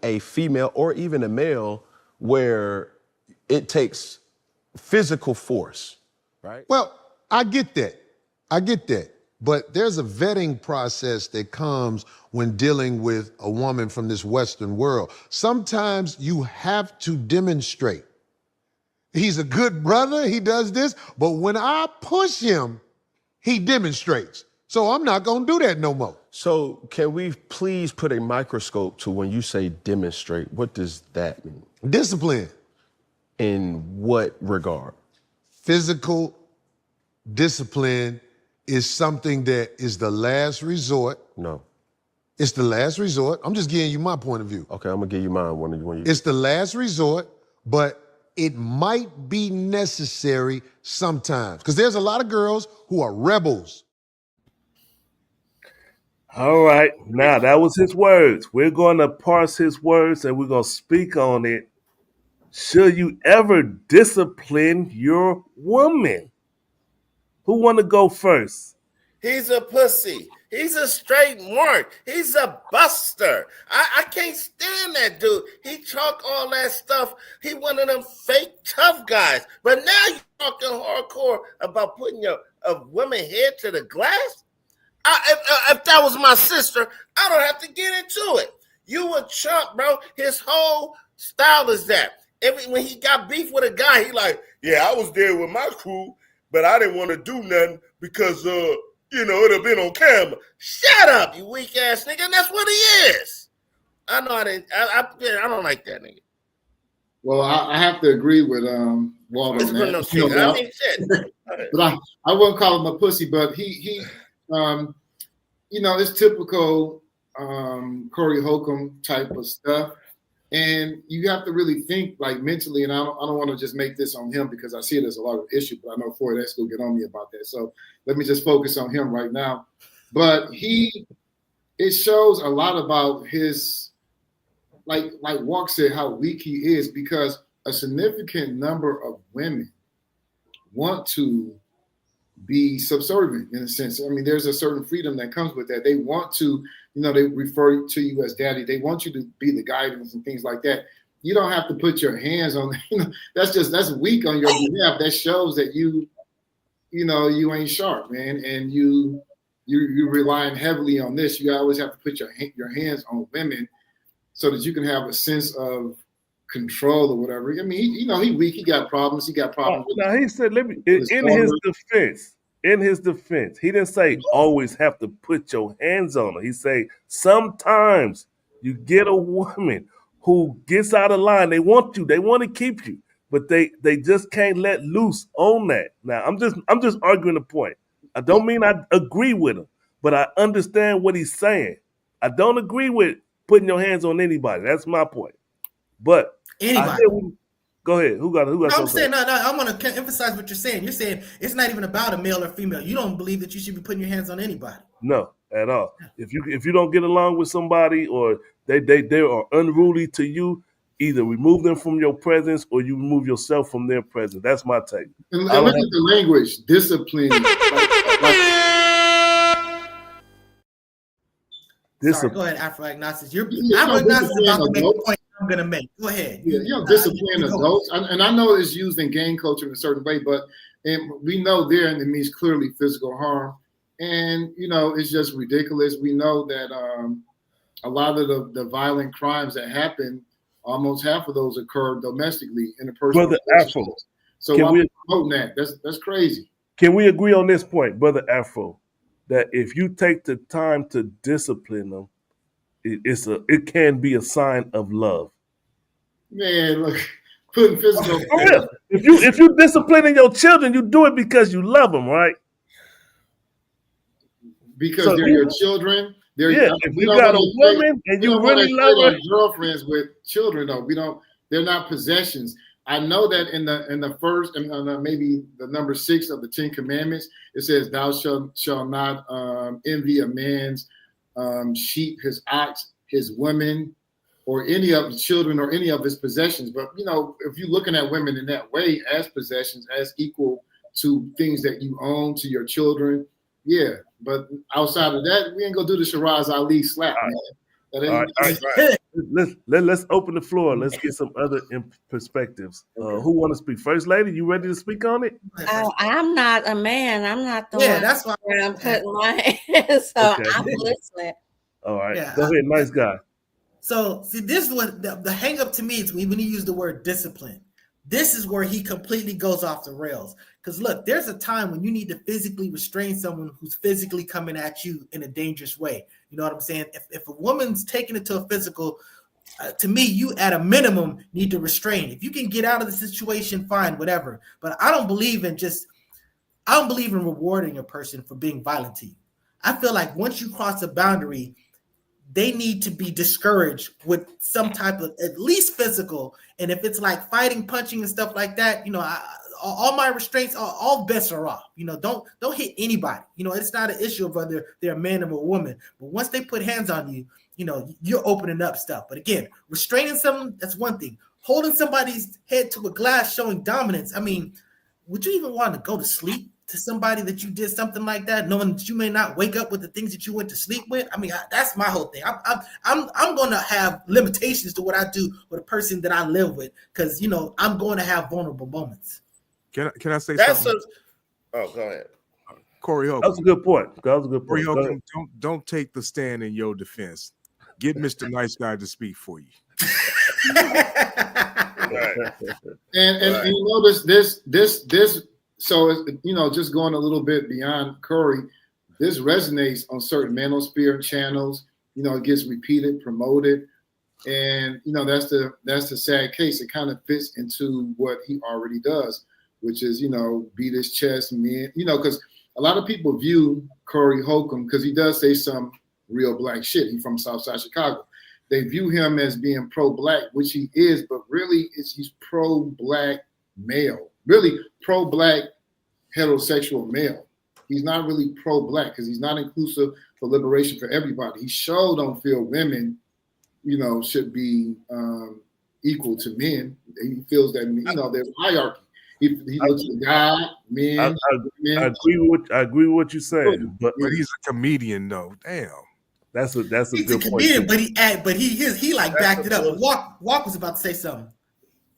Speaker 7: a female or even a male where it takes physical force, right?
Speaker 8: Well, I get that. But there's a vetting process that comes when dealing with a woman from this Western world. Sometimes you have to demonstrate. He's a good brother, he does this, but when I push him, he demonstrates. So I'm not gonna do that no more.
Speaker 7: So can we please put a microscope to when you say demonstrate? What does that mean?
Speaker 8: Discipline.
Speaker 7: In what regard?
Speaker 8: Physical discipline is something that is the last resort.
Speaker 7: No.
Speaker 8: It's the last resort. I'm just giving you my point of view.
Speaker 7: Okay, I'm gonna give you mine when you.
Speaker 8: It's the last resort, but it might be necessary sometimes. Because there's a lot of girls who are rebels.
Speaker 5: All right, now that was his words. We're going to parse his words and we're going to speak on it. Should you ever discipline your woman? Who want to go first?
Speaker 2: He's a pussy. He's a straight mark. He's a buster. I can't stand that dude. He talk all that stuff. He one of them fake tough guys. But now you're talking hardcore about putting a woman head to the glass? If that was my sister, I don't have to get into it. You a chump, bro. His whole style is that. when he got beef with a guy, he like, yeah, I was there with my crew, but I didn't want to do nothing because it'd have been on camera. Shut up, you weak ass nigga. And that's what he is. I know I don't like that nigga.
Speaker 4: Well, I have to agree with Walter on that.
Speaker 2: Shit. I mean, shit.
Speaker 4: But I wouldn't call him a pussy, but he it's typical Corey Holcomb type of stuff. And you have to really think like mentally, and I don't want to just make this on him because I see it as a lot of issue, but I know Floyd X will get on me about that. So let me just focus on him right now. But it shows a lot about his, like Walk said, how weak he is, because a significant number of women want to be subservient in a sense. I mean, there's a certain freedom that comes with that. They want to, they refer to you as daddy. They want you to be the guidance and things like that. You don't have to put your hands on, that's weak on your behalf. That shows that you ain't sharp, man. And you're relying heavily on this. You always have to put your hands on women so that you can have a sense of control or whatever. I mean, he weak. He got problems.
Speaker 5: Now he said, in his defense, he didn't say always have to put your hands on her. He say sometimes you get a woman who gets out of line. They want you. They want to keep you, but they just can't let loose on that. Now I'm just arguing the point. I don't mean I agree with him, but I understand what he's saying. I don't agree with putting your hands on anybody. That's my point. But
Speaker 1: anybody.
Speaker 5: Go ahead. Who got?
Speaker 1: I'm saying no. I want to emphasize what you're saying. You're saying it's not even about a male or female. You don't believe that you should be putting your hands on anybody.
Speaker 5: No, at all. If you don't get along with somebody or they are unruly to you, either remove them from your presence or you remove yourself from their presence. That's my take.
Speaker 4: And look at the language, discipline.
Speaker 1: Sorry, go ahead, Afro-agnostics. Afro-agnostics is about to make a point I'm going to make. Go ahead.
Speaker 4: Yeah, discipline adults. And I know it's used in gang culture in a certain way, but we know there, and it means clearly physical harm. And, it's just ridiculous. We know that a lot of the violent crimes that happen, almost half of those occur domestically in a personal relationship. So I'm promoting that. That's crazy.
Speaker 5: Can we agree on this point, Brother Afro, that if you take the time to discipline them, it can be a sign of love?
Speaker 4: Man, look, putting physical.
Speaker 5: If you disciplining your children, you do it because you love them, right?
Speaker 4: Because they're your children.
Speaker 5: If you got a woman and you really love her,
Speaker 4: girlfriends with children, though they're not possessions. I know that in the first, maybe the number 6 of the 10 Commandments, it says, "Thou shalt not envy a man's sheep, his ox, his women, or any of his children, or any of his possessions." But if you're looking at women in that way as possessions, as equal to things that you own, to your children, yeah. But outside of that, we ain't gonna do the Shiraz Ali slap, man.
Speaker 5: All right. Let's open the floor. Let's get some other perspectives. Who want to speak? First Lady, you ready to speak on it?
Speaker 6: I'm not a man. I'm not the one.
Speaker 1: That's why
Speaker 6: I'm putting my hands. So okay. I'm listening.
Speaker 5: All right. Go ahead, nice guy.
Speaker 1: So see, this is what the hang up to me is when you use the word discipline. This is where he completely goes off the rails. Because look, there's a time when you need to physically restrain someone who's physically coming at you in a dangerous way. You know what I'm saying? If a woman's taking it to a physical, to me, you at a minimum need to restrain. If you can get out of the situation, fine, whatever. But I don't believe in rewarding a person for being violent to you. I feel like once you cross a boundary, they need to be discouraged with some type of at least physical. And if it's like fighting, punching, and stuff like that, all my restraints, all bets are off. Don't hit anybody. It's not an issue of whether they're a man or a woman. But once they put hands on you, you're opening up stuff. But again, restraining someone, that's one thing. Holding somebody's head to a glass, showing dominance. I mean, would you even want to go to sleep to somebody that you did something like that, knowing that you may not wake up with the things that you went to sleep with? I mean, that's my whole thing. I'm going to have limitations to what I do with a person that I live with, because I'm going to have vulnerable moments.
Speaker 3: Can I say something?
Speaker 2: Go ahead.
Speaker 3: Corey Holcomb.
Speaker 5: That's a good point.
Speaker 3: Corey Holcomb, don't take the stand in your defense. Get Mr. Nice Guy to speak for you.
Speaker 4: And you know this. So you know, just going a little bit beyond Corey, this resonates on certain manosphere channels. You know, it gets repeated, promoted, and you know that's the sad case. It kind of fits into what he already does, which is, you know, beat his chest, men. You know, because a lot of people view Corey Holcomb, because he does say some real black shit. He's from Southside Chicago. They view him as being pro-black, which he is, but really he's pro-black male, really pro-black heterosexual male. He's not really pro-black because he's not inclusive for liberation for everybody. He sure don't feel women, you know, should be equal to men. He feels that, you know, there's hierarchy. He looks at God, men.
Speaker 5: I agree with what you're saying, but
Speaker 3: he's a comedian, though. Damn.
Speaker 5: That's a
Speaker 1: He's
Speaker 5: good
Speaker 1: a comedian,
Speaker 5: point.
Speaker 1: but he like backed it up. Walk was about to say something.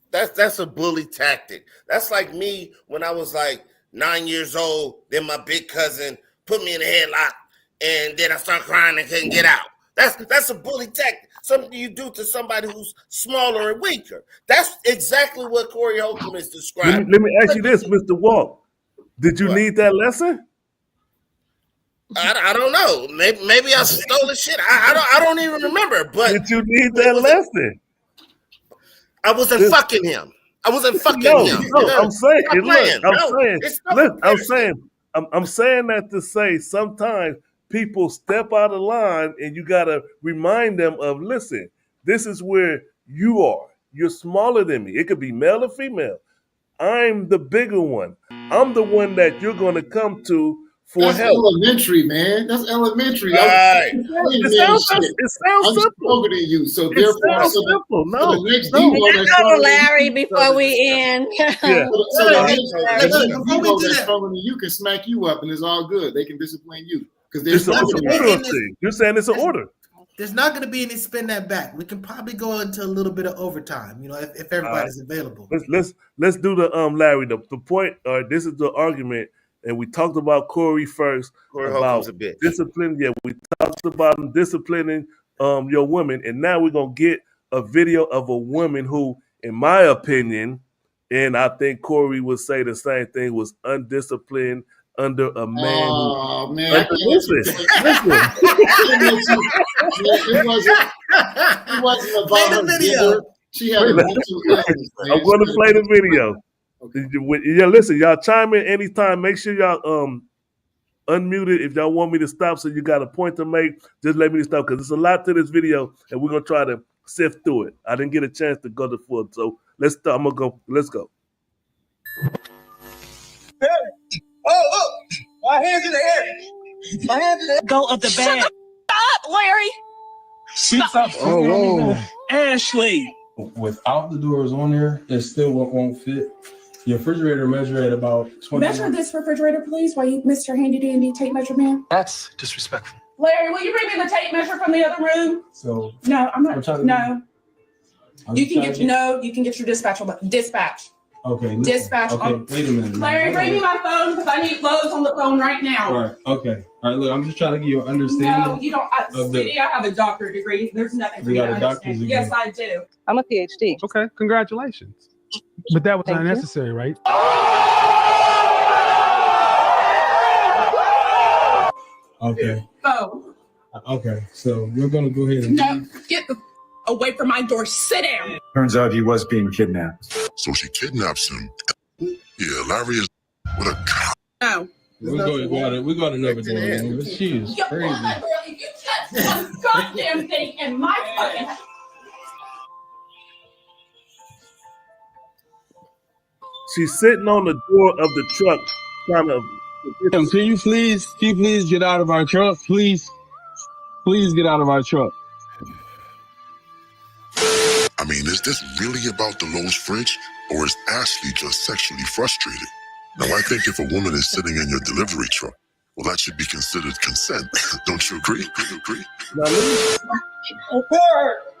Speaker 2: That's a bully tactic. That's like me when I was like 9 years old. Then my big cousin put me in a headlock, and then I started crying and couldn't get out. That's a bully tactic. Something you do to somebody who's smaller and weaker. That's exactly what Corey Holcomb is describing.
Speaker 5: Let me ask you this, Mr. Walk. Did you need that lesson?
Speaker 2: I don't know. Maybe I stole the shit. I don't even remember. But
Speaker 5: did you need that lesson?
Speaker 2: I wasn't fucking him. I wasn't fucking him.
Speaker 5: No, I'm saying. I'm saying that to say sometimes people step out of line, and you gotta remind them of, listen, this is where you are. You're smaller than me. It could be male or female. I'm the bigger one. I'm the one that you're gonna come to.
Speaker 4: That's elementary, man. That's elementary.
Speaker 5: Right. It sounds simple.
Speaker 4: I'm stronger than you, so therefore,
Speaker 5: simple.
Speaker 4: No.
Speaker 6: Larry, before we end.
Speaker 4: So the next Debo that's stronger than you can smack you up, and it's all good. They can discipline you because there's
Speaker 5: You're saying it's an order.
Speaker 1: There's not going to be any spin that back. We can probably go into a little bit of overtime, you know, if everybody's available.
Speaker 5: Let's do the Larry. The point. This is the argument. And we talked about Corey first, about discipline. Yeah, we talked about him disciplining your women. And now we're going to get a video of a woman who, in my opinion, and I think Corey would say the same thing, was undisciplined under a man.
Speaker 4: Oh, man.
Speaker 5: Listen.
Speaker 4: It wasn't about her video. She had a mental illness.
Speaker 5: I'm going to play the video. Okay. Yeah, listen, y'all chime in anytime. Make sure y'all unmute it if y'all want me to stop. So you got a point to make, just let me stop, because there's a lot to this video, and we're gonna try to sift through it. I didn't get a chance to go to full, so let's start. I'm gonna go. Let's go.
Speaker 9: Hey. Oh, look! My hands in the air. My hands in the air. Go up the bed. Stop, Larry. Stop.
Speaker 10: Oh, whoa.
Speaker 9: Ashley.
Speaker 10: Without the doors on there, it still won't fit. Your refrigerator measure at about 20.
Speaker 11: Measure this refrigerator, please, while you, Mr. Handy Dandy tape measure man.
Speaker 10: That's disrespectful.
Speaker 11: Larry, will you bring me the tape measure from the other room?
Speaker 10: So
Speaker 11: no, I'm not. No, you can get your dispatch.
Speaker 10: Okay.
Speaker 11: Dispatch.
Speaker 10: Okay. Wait a minute.
Speaker 11: Larry, bring me my phone because I need Lowe's on the phone right now.
Speaker 10: Right. Okay. All right. Look, I'm just trying to give you an understanding.
Speaker 11: No, you don't. Sweetie, I have a doctorate degree. There's nothing for you to understand. Yes, I do.
Speaker 12: I'm a PhD.
Speaker 13: Okay. Congratulations. But that was unnecessary, right?
Speaker 10: Okay.
Speaker 11: Oh.
Speaker 10: Okay. So we're gonna go ahead and
Speaker 11: get away from my door. Sit down.
Speaker 14: Turns out he was being kidnapped.
Speaker 15: So she kidnaps him. Yeah, Larry is with a cop.
Speaker 11: No.
Speaker 10: We're going to another door. She is crazy.
Speaker 11: If you touch one goddamn thing in my fucking house.
Speaker 5: She's sitting on the door of the truck trying to.
Speaker 10: Can you please get out of our truck? Please get out of our truck.
Speaker 15: I mean, is this really about the Lowe's fridge, or is Ashley just sexually frustrated? Now, I think if a woman is sitting in your delivery truck, well, that should be considered consent. Don't you agree?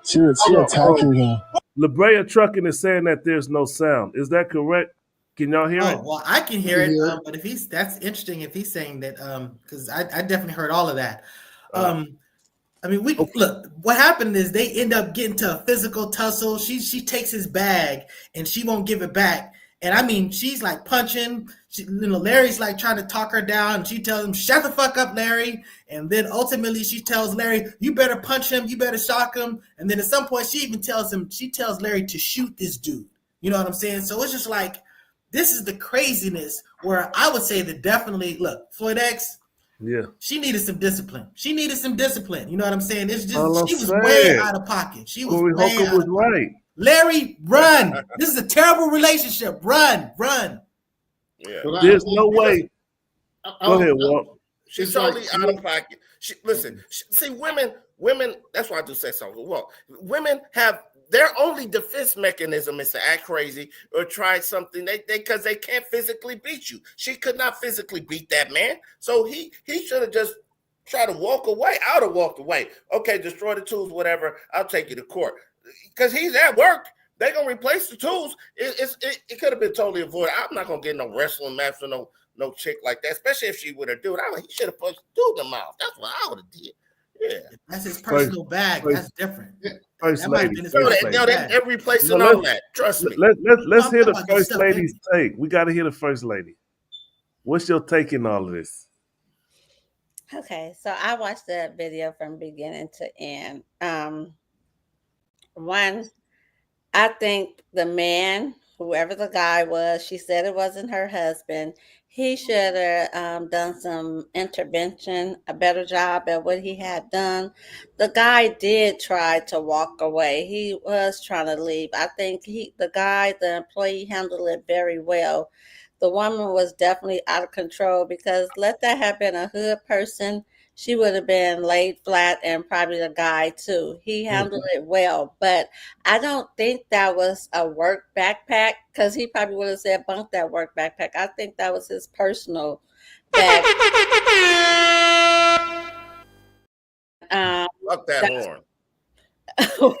Speaker 10: She attacking him.
Speaker 5: La Brea Trucking is saying that there's no sound. Is that correct? Can y'all hear it?
Speaker 1: Well, I can hear it, but that's interesting if he's saying that, because I definitely heard all of that. I mean, look. What happened is they end up getting to a physical tussle. She takes his bag and she won't give it back. And I mean, she's like punching. Larry's like trying to talk her down, and she tells him, "Shut the fuck up, Larry." And then ultimately, she tells Larry, "You better punch him. You better shock him." And then at some point, she even tells Larry to shoot this dude. You know what I'm saying? So it's just like, this is the craziness where I would say that definitely, look, Floyd X.
Speaker 5: Yeah,
Speaker 1: she needed some discipline. You know what I'm saying? It's just she was
Speaker 5: saying.
Speaker 1: Way out of pocket. She was
Speaker 5: Corey
Speaker 1: way
Speaker 5: Holcomb
Speaker 1: out
Speaker 5: was
Speaker 1: of pocket.
Speaker 5: right.
Speaker 1: Larry, run. This is a terrible relationship. Run.
Speaker 2: Yeah.
Speaker 5: There's no way. Go ahead, Walt.
Speaker 2: She's totally out of pocket. See, women. That's why I do say something. Well, women have their only defense mechanism is to act crazy or try something because they can't physically beat you. She could not physically beat that man, so he should have just tried to walk away. I would have walked away. Okay, destroy the tools, whatever. I'll take you to court because he's at work. They're gonna replace the tools. It could have been totally avoided. I'm not gonna get no wrestling match for no chick like that, especially if she would have do it. He should have punched the dude in the mouth. That's what I would have did. Yeah,
Speaker 1: that's his personal bag. That's different.
Speaker 5: First lady.
Speaker 2: They're replacing all that. Trust me.
Speaker 5: Let's hear the first lady's take. We got to hear the first lady. What's your take in all of this?
Speaker 6: Okay, so I watched that video from beginning to end. One, I think the man, whoever the guy was, she said it wasn't her husband. He should have done some intervention, a better job at what he had done. The guy did try to walk away. He was trying to leave. I think the employee handled it very well. The woman was definitely out of control because let that have been a hood person, she would have been laid flat, and probably the guy too. He handled it well, but I don't think that was a work backpack because he probably would have said, "Bunk that work backpack." I think that was his personal bag.
Speaker 2: Fuck that
Speaker 6: horn.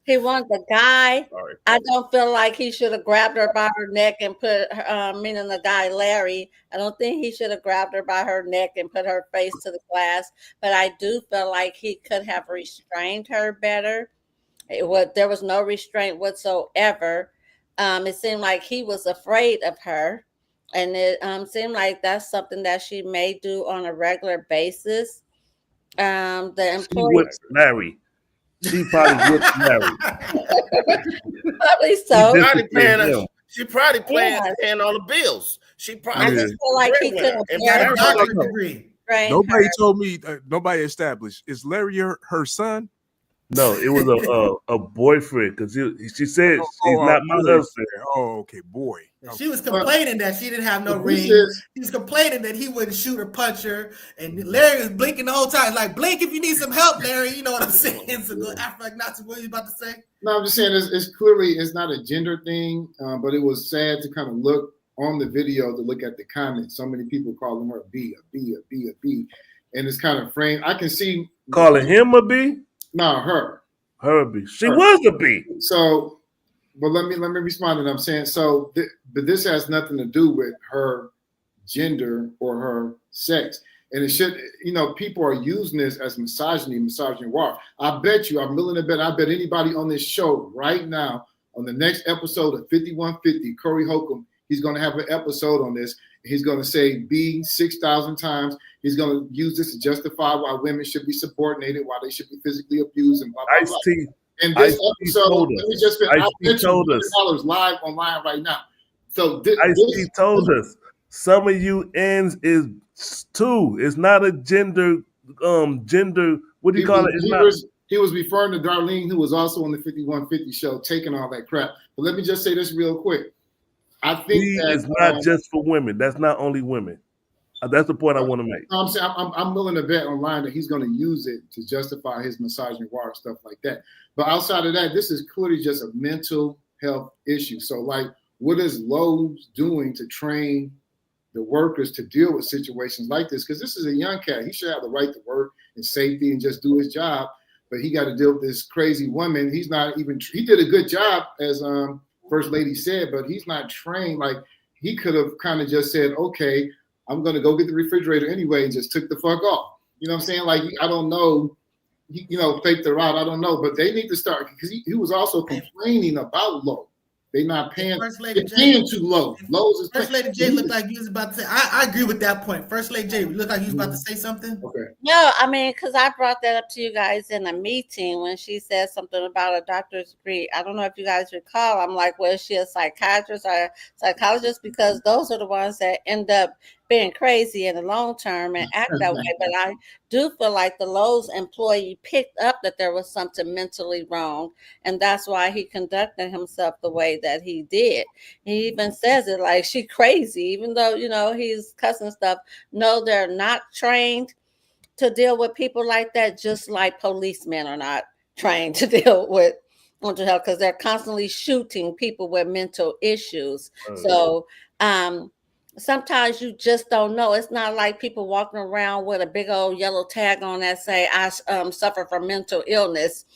Speaker 6: He wanted the guy.
Speaker 2: Sorry.
Speaker 6: I don't feel like he should have grabbed her by her neck and put her, meaning the guy, Larry. I don't think he should have grabbed her by her neck and put her face to the glass. But I do feel like he could have restrained her better. There was no restraint whatsoever. It seemed like he was afraid of her. And it seemed like that's something that she may do on a regular basis. The employee.
Speaker 5: Larry. She probably whipped Larry.
Speaker 6: Probably so.
Speaker 2: She probably paying all the bills. She probably.
Speaker 6: I just feel like he could have
Speaker 1: doctorate degree.
Speaker 6: Right.
Speaker 3: Nobody told me. Nobody established. Is Larry her son?
Speaker 5: No, it was a boyfriend because she said he's not my husband.
Speaker 3: Oh, okay, boy.
Speaker 1: She was complaining that she didn't have no ring. She was complaining that he wouldn't shoot or punch her, and Larry was blinking the whole time. Like, blink if you need some help, Larry. You know what I'm saying? So after like not what you about to say.
Speaker 4: No, I'm just saying it's clearly it's not a gender thing, but it was sad to kind of look on the video to look at the comments. So many people calling her a B, and it's kind of framed. I can see
Speaker 5: calling him a B.
Speaker 4: No, her.
Speaker 5: Her B. She was a B.
Speaker 4: So, but let me respond to what I'm saying. So, but this has nothing to do with her gender or her sex. And it should, people are using this as misogynoir. I bet you, I'm willing to bet, I bet anybody on this show right now, on the next episode of 5150, Corey Holcomb, he's going to have an episode on this. He's going to say B 6,000 times. He's going to use this to justify why women should be subordinated, why they should be physically abused, and blah, blah, blah.
Speaker 5: Ice-T.
Speaker 4: And this episode, let me just
Speaker 5: Ice-T told us
Speaker 4: $100 live online right now. So
Speaker 5: Ice-T told us some of you ends is two. It's not a gender. What do you call it?
Speaker 4: He was referring to Darlene, who was also on the 5150 show, taking all that crap. But let me just say this real quick. I think
Speaker 5: it's not just for women. That's not only women. That's the point I want to make.
Speaker 4: I'm saying I'm willing to bet online that he's going to use it to justify his misogynoir stuff like that. But outside of that, this is clearly just a mental health issue. So, like, what is Lowe's doing to train the workers to deal with situations like this? Because this is a young cat. He should have the right to work in safety and just do his job. But he got to deal with this crazy woman. He's not even. He did a good job, as First Lady said, but he's not trained. Like, he could have kind of just said, okay, I'm going to go get the refrigerator anyway, and just took the fuck off. You know what I'm saying? Like, I don't know. Fake the route. I don't know, but they need to start because he was also complaining about low. They not paying. They're paying too low. Lowe's is
Speaker 1: First Lady J looked like you was about to say. I agree with that point. First Lady J looked like you was about to say something.
Speaker 4: Okay.
Speaker 6: No, I mean, because I brought that up to you guys in a meeting when she said something about a doctor's degree. I don't know if you guys recall. I'm like, well, is she a psychiatrist or a psychologist? Because those are the ones that end up being crazy in the long term and act that way. But I do feel like the Lowe's employee picked up that there was something mentally wrong, and that's why he conducted himself the way that he did. He even says it like she crazy, even though he's cussing stuff. No, they're not trained to deal with people like that, just like policemen are not trained to deal with mental health because they're constantly shooting people with mental issues. So sometimes you just don't know. It's not like people walking around with a big old yellow tag on that say I suffer from mental illness.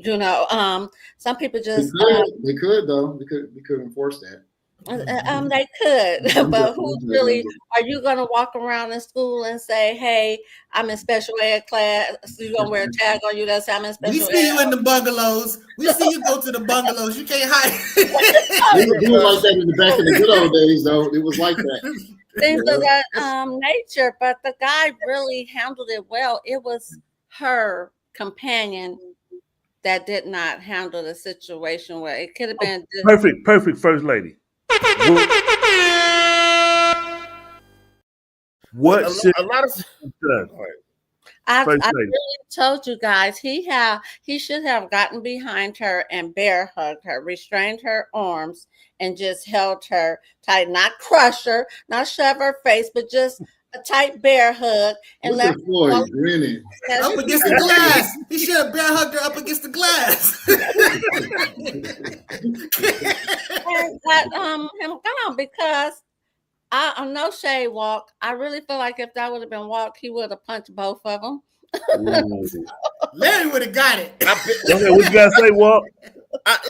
Speaker 6: Some people just
Speaker 4: they could though. We could enforce that.
Speaker 6: They could, but who really are you going to walk around in school and say, "Hey, I'm in special ed class"? So you're gonna wear a tag on you that says I'm in special ed.
Speaker 1: We see you in the bungalows. We see you go to the bungalows. You can't hide.
Speaker 4: It was like that in the back in the good old days, though. It was like that.
Speaker 6: Things of that nature, but the guy really handled it well. It was her companion that did not handle the situation well. It could have been
Speaker 5: perfect first lady. What
Speaker 2: a lot of
Speaker 6: I really told you guys he should have gotten behind her and bear hugged her, restrained her arms, and just held her tight, not crush her, not shove her face, but just a tight bear hug and let her
Speaker 4: Floyd grinning
Speaker 1: up against the glass. He should have bear hugged her up against the glass.
Speaker 6: and let him go because I no shade walk. I really feel like if that would have been walk, he would have punched both of them.
Speaker 1: Larry would have got it.
Speaker 5: Okay, what you gotta say, Walk?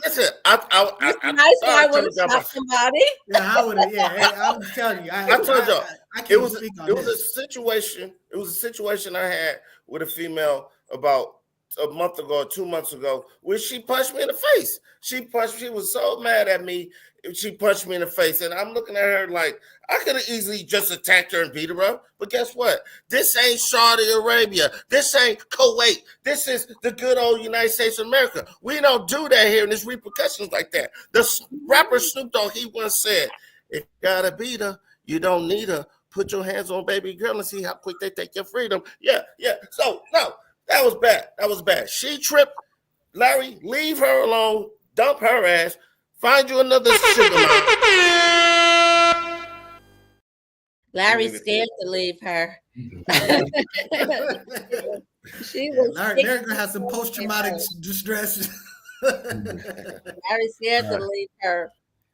Speaker 2: Listen,
Speaker 6: I would have shot somebody.
Speaker 1: Yeah, I would have. Yeah, I'm telling you.
Speaker 2: I told you
Speaker 1: it was
Speaker 2: a situation. It was a situation I had with a female about a month ago or 2 months ago where she punched me in the face. She was so mad at me. She punched me in the face, and I'm looking at her like I could have easily just attacked her and beat her up. But guess what? This ain't Saudi Arabia. This ain't Kuwait. This is the good old United States of America. We don't do that here, and there's repercussions like that. The rapper Snoop Dogg, he once said, "If you gotta beat her, you don't need her. Put your hands on baby girl and see how quick they take your freedom." Yeah. So no, that was bad. That was bad. She tripped. Larry, leave her alone. Dump her ass. Find you another sugar mom.
Speaker 6: Larry's scared to leave her. She was.
Speaker 1: Larry gonna have some post-traumatic distress.
Speaker 6: Larry's scared to leave her.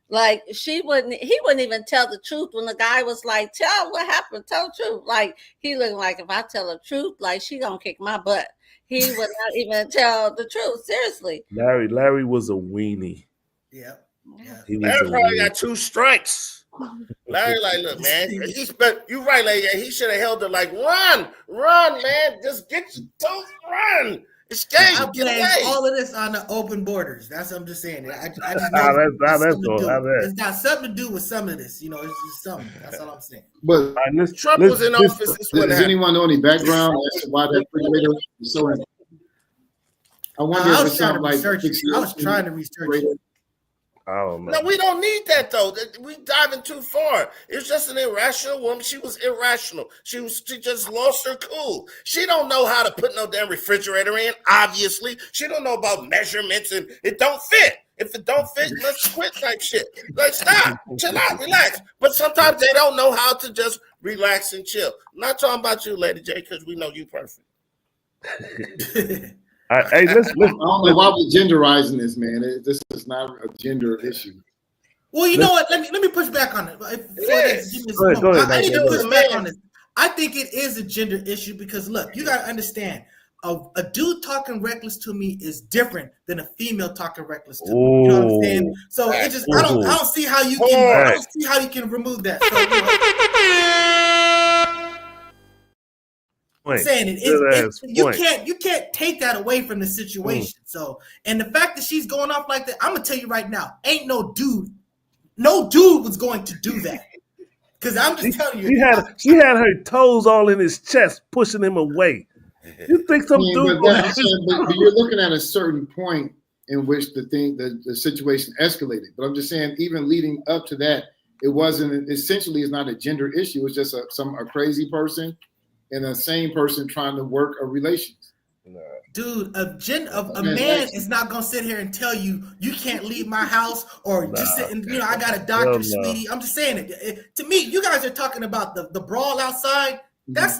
Speaker 6: Like he wouldn't even tell the truth when the guy was like, "Tell what happened. Tell the truth." Like he looked like if I tell the truth, like she gonna kick my butt. He would not even tell the truth. Seriously.
Speaker 5: Larry was a weenie.
Speaker 1: Yeah.
Speaker 2: Larry probably got 2 strikes. Larry, like, look, man, you right, like he should have held her like, run, man, just get your toes, run, escape.
Speaker 1: I blame all of this on the open borders. That's what I'm just saying. I just know it's got something to do with some of this. It's just something. That's all I'm saying.
Speaker 4: But
Speaker 2: Trump was in office.
Speaker 4: Does anyone know any background as to why that refrigerator was so? I wonder if it's something like
Speaker 1: I was trying to research it.
Speaker 5: I don't know.
Speaker 2: No, we don't need that though. We diving too far. It's just an irrational woman. She was irrational. She just lost her cool. She don't know how to put no damn refrigerator in. Obviously, she don't know about measurements and it don't fit. If it don't fit, let's quit type shit. Like stop, chill out, relax. But sometimes they don't know how to just relax and chill. I'm not talking about you, Lady J, because we know you perfect.
Speaker 5: Hey, let's.
Speaker 4: I don't know why we're genderizing this, man. This is not a gender issue.
Speaker 1: Well, you know what? Let me push back on it.
Speaker 5: Go ahead.
Speaker 1: I need to push back on this. I think it is a gender issue because look, you gotta understand. A dude talking reckless to me is different than a female talking reckless to me. You know what I'm saying? So it just I don't see how you can I don't see how you can remove that. So, saying you can't take that away from the situation. So, and the fact that she's going off like that, I'm gonna tell you right now, ain't no dude was going to do that. Because I'm just telling you,
Speaker 5: she had her toes all in his chest, pushing him away. You think some dude?
Speaker 4: But you're looking at a certain point in which the situation escalated. But I'm just saying, even leading up to that, it wasn't essentially. It's not a gender issue. It's just a crazy person and a sane person trying to work a relations.
Speaker 1: Dude, a man is not gonna sit here and tell you can't leave my house or just sit and I got a doctor, sweetie. I'm just saying it. To me, you guys are talking about the brawl outside. That's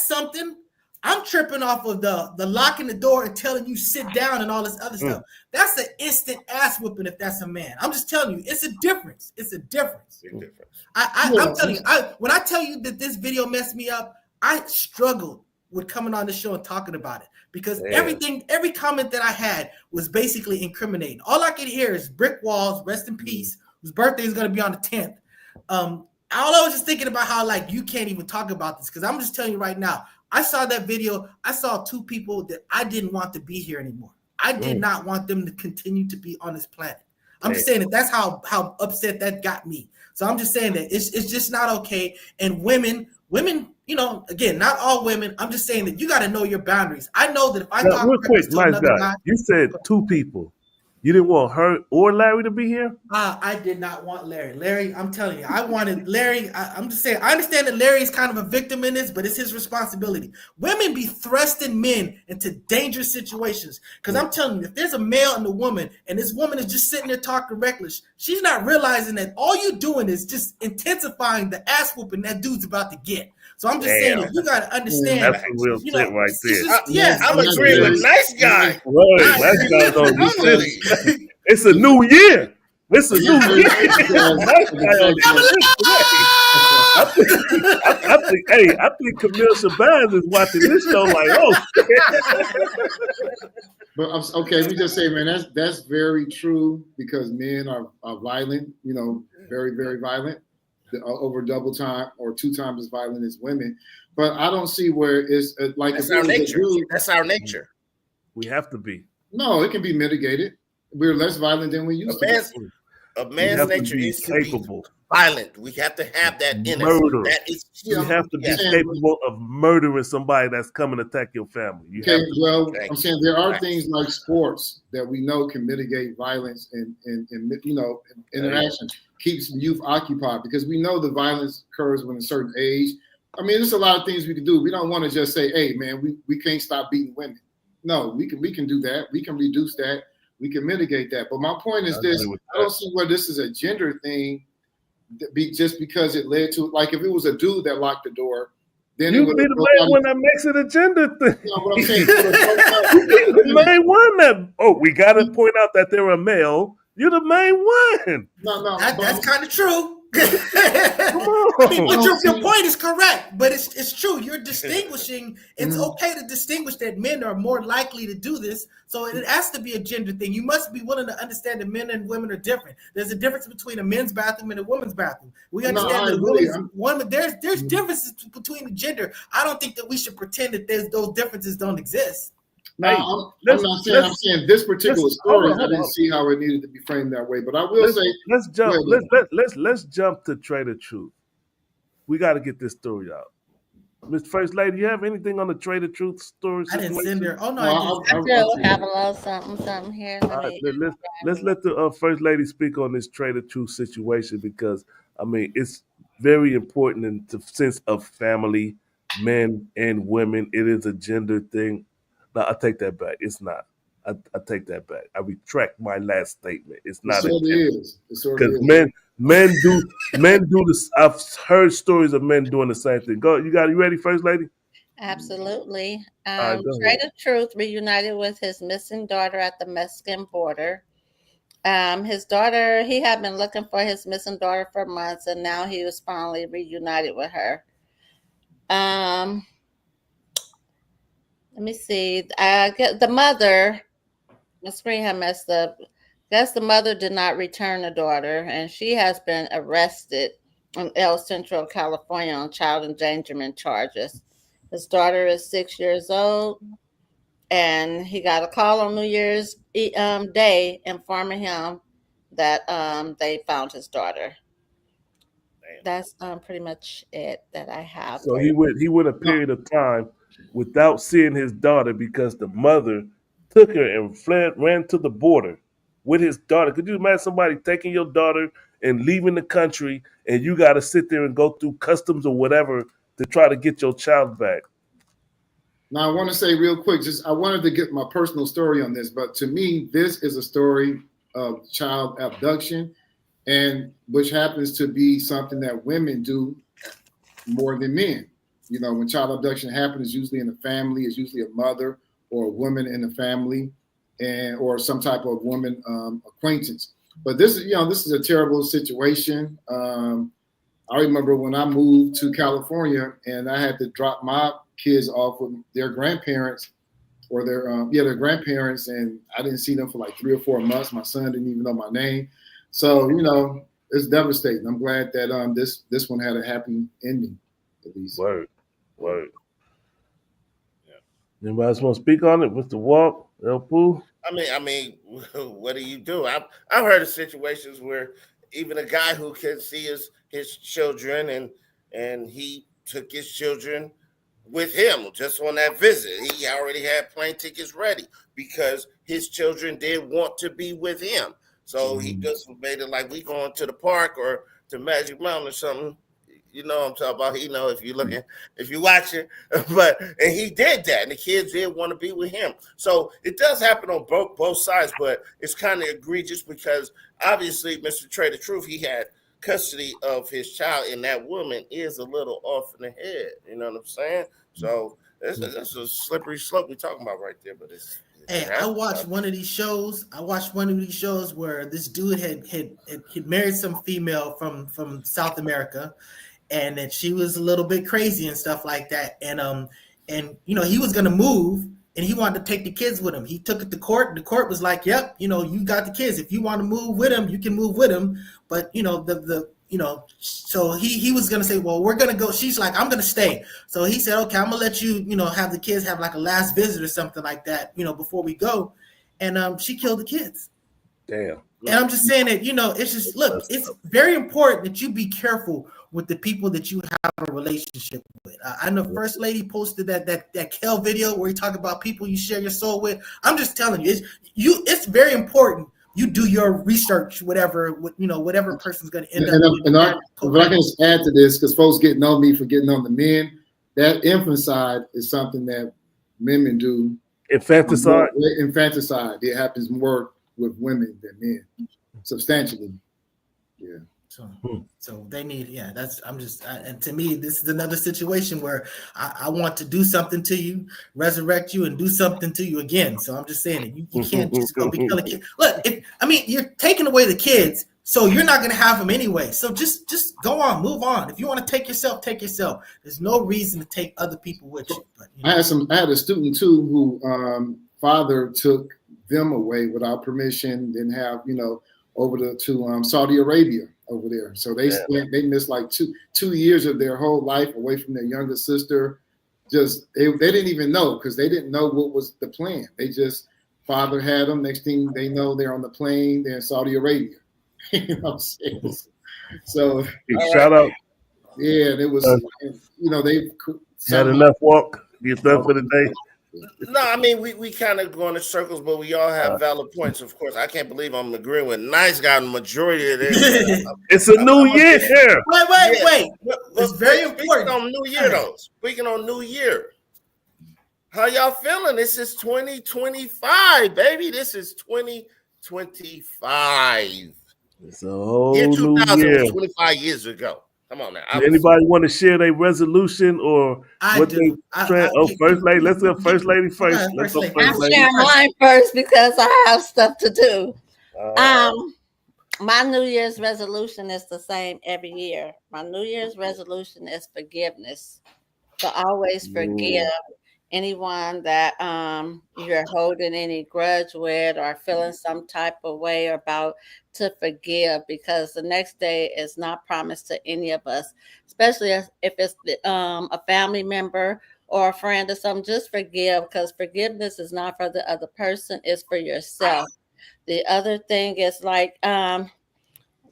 Speaker 1: something. I'm tripping off of the locking the door and telling you sit down and all this other stuff. That's an instant ass whooping if that's a man. I'm just telling you, it's a difference. It's a difference. I'm telling you, when I tell you that this video messed me up, I struggled with coming on the show and talking about it because every comment that I had was basically incriminating. All I could hear is Brick Walls, rest in peace, whose birthday is going to be on the 10th. All I was just thinking about how you can't even talk about this because I'm just telling you right now, I saw that video. I saw two people that I didn't want to be here anymore. I did not want them to continue to be on this planet. I'm just saying that's how upset that got me. So I'm just saying that it's just not okay. And women, again, not all women. I'm just saying that you got to know your boundaries. I know that if I talk
Speaker 5: real quick,
Speaker 1: to another guy,
Speaker 5: you said two people. You didn't want her or Larry to be here?
Speaker 1: I did not want Larry. Larry, I'm telling you, I wanted Larry. I'm just saying, I understand that Larry is kind of a victim in this, but it's his responsibility. Women be thrusting men into dangerous situations. Because I'm telling you, if there's a male and a woman, and this woman is just sitting there talking reckless, she's not realizing that all you're doing is just intensifying the ass whooping that dude's about to get. So I'm just saying that you got to understand.
Speaker 5: That's a real shit right there.
Speaker 2: I'm agreeing with nice guy.
Speaker 5: Right, nice guy don't do shit. It's a new year. It's a new year. Nice guy on I think Camille Shabazz is watching this show like, oh.
Speaker 4: But okay, we just say, man, that's very true because men are violent. Very, very violent. Over double time or 2 times as violent as women, but I don't see where it's like
Speaker 2: that's our nature. That's our nature.
Speaker 5: We have to be.
Speaker 4: No, it can be mitigated. We're less violent than we used to be.
Speaker 2: A man's nature is capable. Violent. We have to have that in us. That is,
Speaker 5: you have to be capable of murdering somebody that's coming to attack your family.
Speaker 4: I'm saying there are things like sports that we know can mitigate violence and interaction. Keeps youth occupied because we know the violence occurs when a certain age. I mean, there's a lot of things we can do. We don't want to just say, "Hey, man, we can't stop beating women." No, we can do that. We can reduce that. We can mitigate that. But my point is this: I don't see where this is a gender thing. Just because it led to, like, if it was a dude that locked the door, then
Speaker 5: you
Speaker 4: it would
Speaker 5: be the man when that makes it a gender thing. You know what I'm saying? You be the main one that. We got to point out that they're a male. You're the main one.
Speaker 4: No,
Speaker 1: that's kind of true. I mean, but your point is correct, but it's true. You're distinguishing. It's okay to distinguish that men are more likely to do this. So it has to be a gender thing. You must be willing to understand that men and women are different. There's a difference between a men's bathroom and a woman's bathroom. We understand that there's differences between the gender. I don't think that we should pretend that those differences don't exist.
Speaker 4: No, I'm not saying. I'm saying this particular story. I didn't see how it needed to be framed that way, but I will say.
Speaker 5: Let's jump. Let's jump to Trae the Truth. We got to get this story out. Miss First Lady, you have anything on the Trae the Truth story?
Speaker 1: I didn't send her. Oh no,
Speaker 6: I do have a little something here.
Speaker 5: Let's let the First Lady speak on this Trae the Truth situation because I mean it's very important in the sense of family, men and women. It is a gender thing. No, I take that back. It's not. I take that back. I retract my last statement. It's not. Because men do this. I've heard stories of men doing the same thing. Go. You ready, First Lady?
Speaker 6: Absolutely. Trae the Truth reunited with his missing daughter at the Mexican border. His daughter, he had been looking for his missing daughter for months, and now he was finally reunited with her. Let me see. The mother, my screen had messed up. I guess the mother did not return the daughter, and she has been arrested in El Centro, California on child endangerment charges. His daughter is 6 years old, and he got a call on New Year's Day informing him that they found his daughter. That's pretty much it that I have.
Speaker 5: So he went a period of time without seeing his daughter because the mother took her and ran to the border with his daughter. Could you imagine somebody taking your daughter and leaving the country, and you got to sit there and go through customs or whatever to try to get your child back?
Speaker 4: Now, I want to say real quick, I wanted to get my personal story on this, but to me, this is a story of child abduction, and which happens to be something that women do more than men. You know, when child abduction happens, it's usually in the family. It's usually a mother or a woman in the family, or some type of woman acquaintance. But this is a terrible situation. I remember when I moved to California and I had to drop my kids off with their grandparents or their grandparents, and I didn't see them for like 3 or 4 months. My son didn't even know my name. So, it's devastating. I'm glad that this one had a happy ending, at least.
Speaker 5: Word. Yeah. Anybody else want to speak on it? Mr. Walk, El Poo?
Speaker 2: I mean, what do you do? I've heard of situations where even a guy who can see his children and he took his children with him just on that visit. He already had plane tickets ready because his children did want to be with him. So he just made it like we going to the park or to Magic Mountain or something. You know what I'm talking about. If you're watching, and he did that, and the kids did want to be with him. So it does happen on both sides, but it's kind of egregious because obviously Mr. Trae, the truth, he had custody of his child, and that woman is a little off in the head. You know what I'm saying? So that's a slippery slope we're talking about right there. But
Speaker 1: Hey, I watched one of these shows. Where this dude had married some female from South America, and that she was a little bit crazy and stuff like that. And he was gonna move, and he wanted to take the kids with him. He took it to court. The court was like, "Yep, you got the kids. If you want to move with him, you can move with him." But so he was gonna say, "Well, we're gonna go." She's like, "I'm gonna stay." So he said, "Okay, I'm gonna let you, have the kids have like a last visit or something like that, before we go." And she killed the kids.
Speaker 5: Damn.
Speaker 1: And I'm just saying that, it's just, look, it's very important that you be careful with the people that you have a relationship with. I know First Lady posted that Kel video where you talk about people you share your soul with. I'm just telling you, it's very important. You do your research, whatever person's going to end up.
Speaker 4: And I can just add to this, because folks getting on me for getting on the men. That infanticide is something that women do.
Speaker 5: Infanticide?
Speaker 4: Infanticide. It happens more with women than men, substantially. Yeah.
Speaker 1: So they need, and to me, this is another situation where I want to do something to you, resurrect you, and do something to you again. So I'm just saying that you can't just go be killing kids. Look, you're taking away the kids, so you're not going to have them anyway. So just go on, move on. If you want to take yourself, take yourself. There's no reason to take other people with you. But,
Speaker 4: I had a student too who father took them away without permission, didn't have, over to Saudi Arabia over there. So they missed like two years of their whole life away from their younger sister. Just they didn't even know, because they didn't know what was the plan. They just, father had them. Next thing they know, they're on the plane. They're in Saudi Arabia. You know what I'm saying? So
Speaker 5: shout out.
Speaker 4: Yeah, it was. They
Speaker 5: had enough walk. You done for the day.
Speaker 2: No, we kind of go in circles, but we all have valid points, of course. I can't believe I'm agreeing with Nice Guy the majority of this.
Speaker 5: It's a new year here.
Speaker 1: Wait. It's very important.
Speaker 2: Speaking on New Year, how y'all feeling? This is 2025, baby. This is 2025.
Speaker 5: It's a whole
Speaker 2: year 2000
Speaker 5: new year.
Speaker 2: was 25 years ago. Come on now.
Speaker 5: Anybody want to share their resolution or what they try? First lady. Let's go first lady first. Let's go first lady.
Speaker 6: I'll share mine first because I have stuff to do. My New Year's resolution is the same every year. My New Year's resolution is forgiveness. So always forgive anyone that you're holding any grudge with or feeling some type of way about, to forgive, because the next day is not promised to any of us, especially if it's a family member or a friend or something, just forgive, because forgiveness is not for the other person, it's for yourself. The other thing is like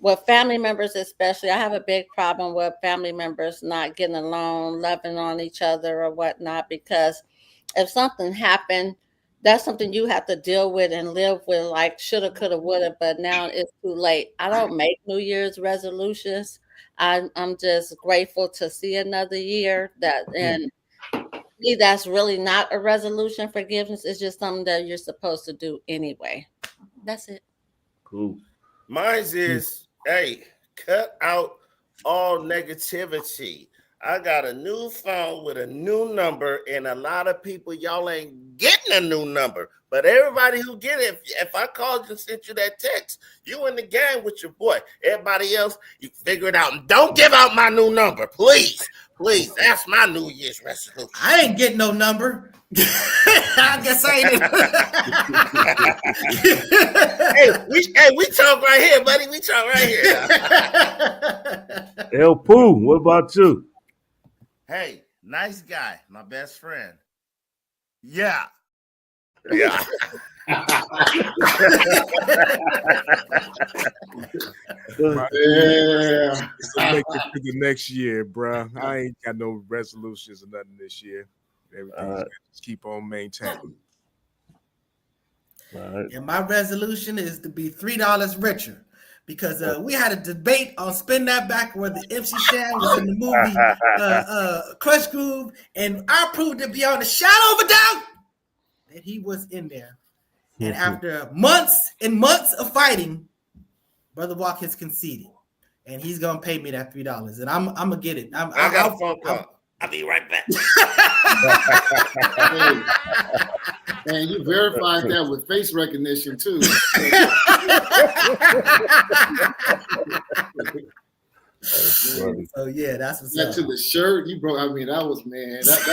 Speaker 6: with family members, especially, I have a big problem with family members not getting along, loving on each other or whatnot, because if something happened, that's something you have to deal with and live with, like shoulda, coulda, woulda, but now it's too late. I don't make New Year's resolutions. I'm just grateful to see another year that, and me, that's really not a resolution. Forgiveness is just something that you're supposed to do anyway. That's it.
Speaker 5: Cool.
Speaker 2: Mine's is, hey, cut out all negativity. I got a new phone with a new number, and a lot of people, y'all ain't getting a new number. But everybody who get it, if I called you and sent you that text, you in the game with your boy. Everybody else, you figure it out. And don't give out my new number, please. Please, that's my New Year's resolution.
Speaker 1: I ain't getting no number. I guess I ain't.
Speaker 2: hey, we talk right here, buddy. We talk right here.
Speaker 5: El Pooh, what about you?
Speaker 12: Hey, nice guy, my best friend. Yeah.
Speaker 2: Yeah.
Speaker 3: Yeah. So make it to the next year, bro. I ain't got no resolutions or nothing this year. Everything's just keep on maintaining.
Speaker 1: And my resolution is to be $3 richer. Because we had a debate on Spin That Back where the MC Shan was in the movie Crush Groove, and I proved it beyond a shadow of a doubt that he was in there. And after months and months of fighting, Brother Walk has conceded, and he's gonna pay me that $3, and I'm gonna get it.
Speaker 2: I got a phone call. I'll be right back.
Speaker 4: And you verified that with face recognition too.
Speaker 1: So yeah, that's what's up.
Speaker 4: To the shirt you broke. I mean, that was that's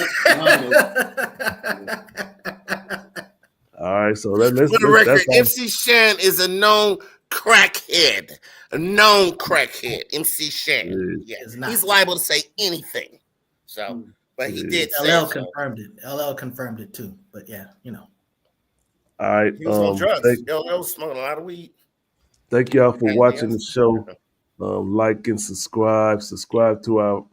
Speaker 5: All right, so let's
Speaker 2: for the record, MC Shan is a known crackhead. A known crackhead. MC Shan. Yes, he's liable to say anything. So, but he did say
Speaker 1: LL confirmed it. LL confirmed it too. But yeah, you know.
Speaker 5: All right.
Speaker 2: He was on drugs. LL was smoking a lot of weed.
Speaker 5: Thank y'all for watching the show. Like and subscribe. Subscribe to our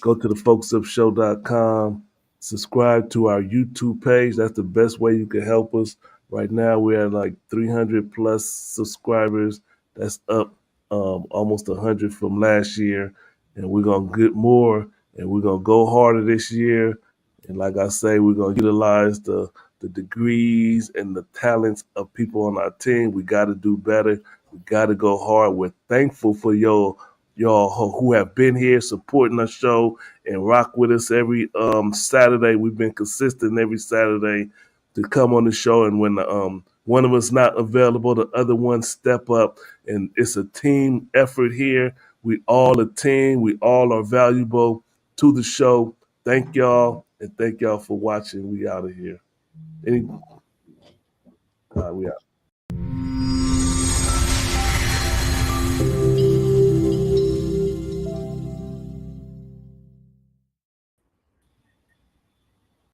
Speaker 5: go to the focusupshow.com. Subscribe to our YouTube page. That's the best way you can help us. Right now we're at like 300 plus subscribers. That's up almost 100 from last year. And we're gonna get more, and we're gonna go harder this year. And like I say, we're gonna utilize the degrees and the talents of people on our team. We got to do better. We got to go hard. We're thankful for y'all who have been here supporting our show and rock with us every Saturday. We've been consistent every Saturday to come on the show, and when one of us not available, the other one step up, and it's a team effort here. We all a team. We all are valuable to the show. Thank y'all, and thank y'all for watching. We out of here. We out.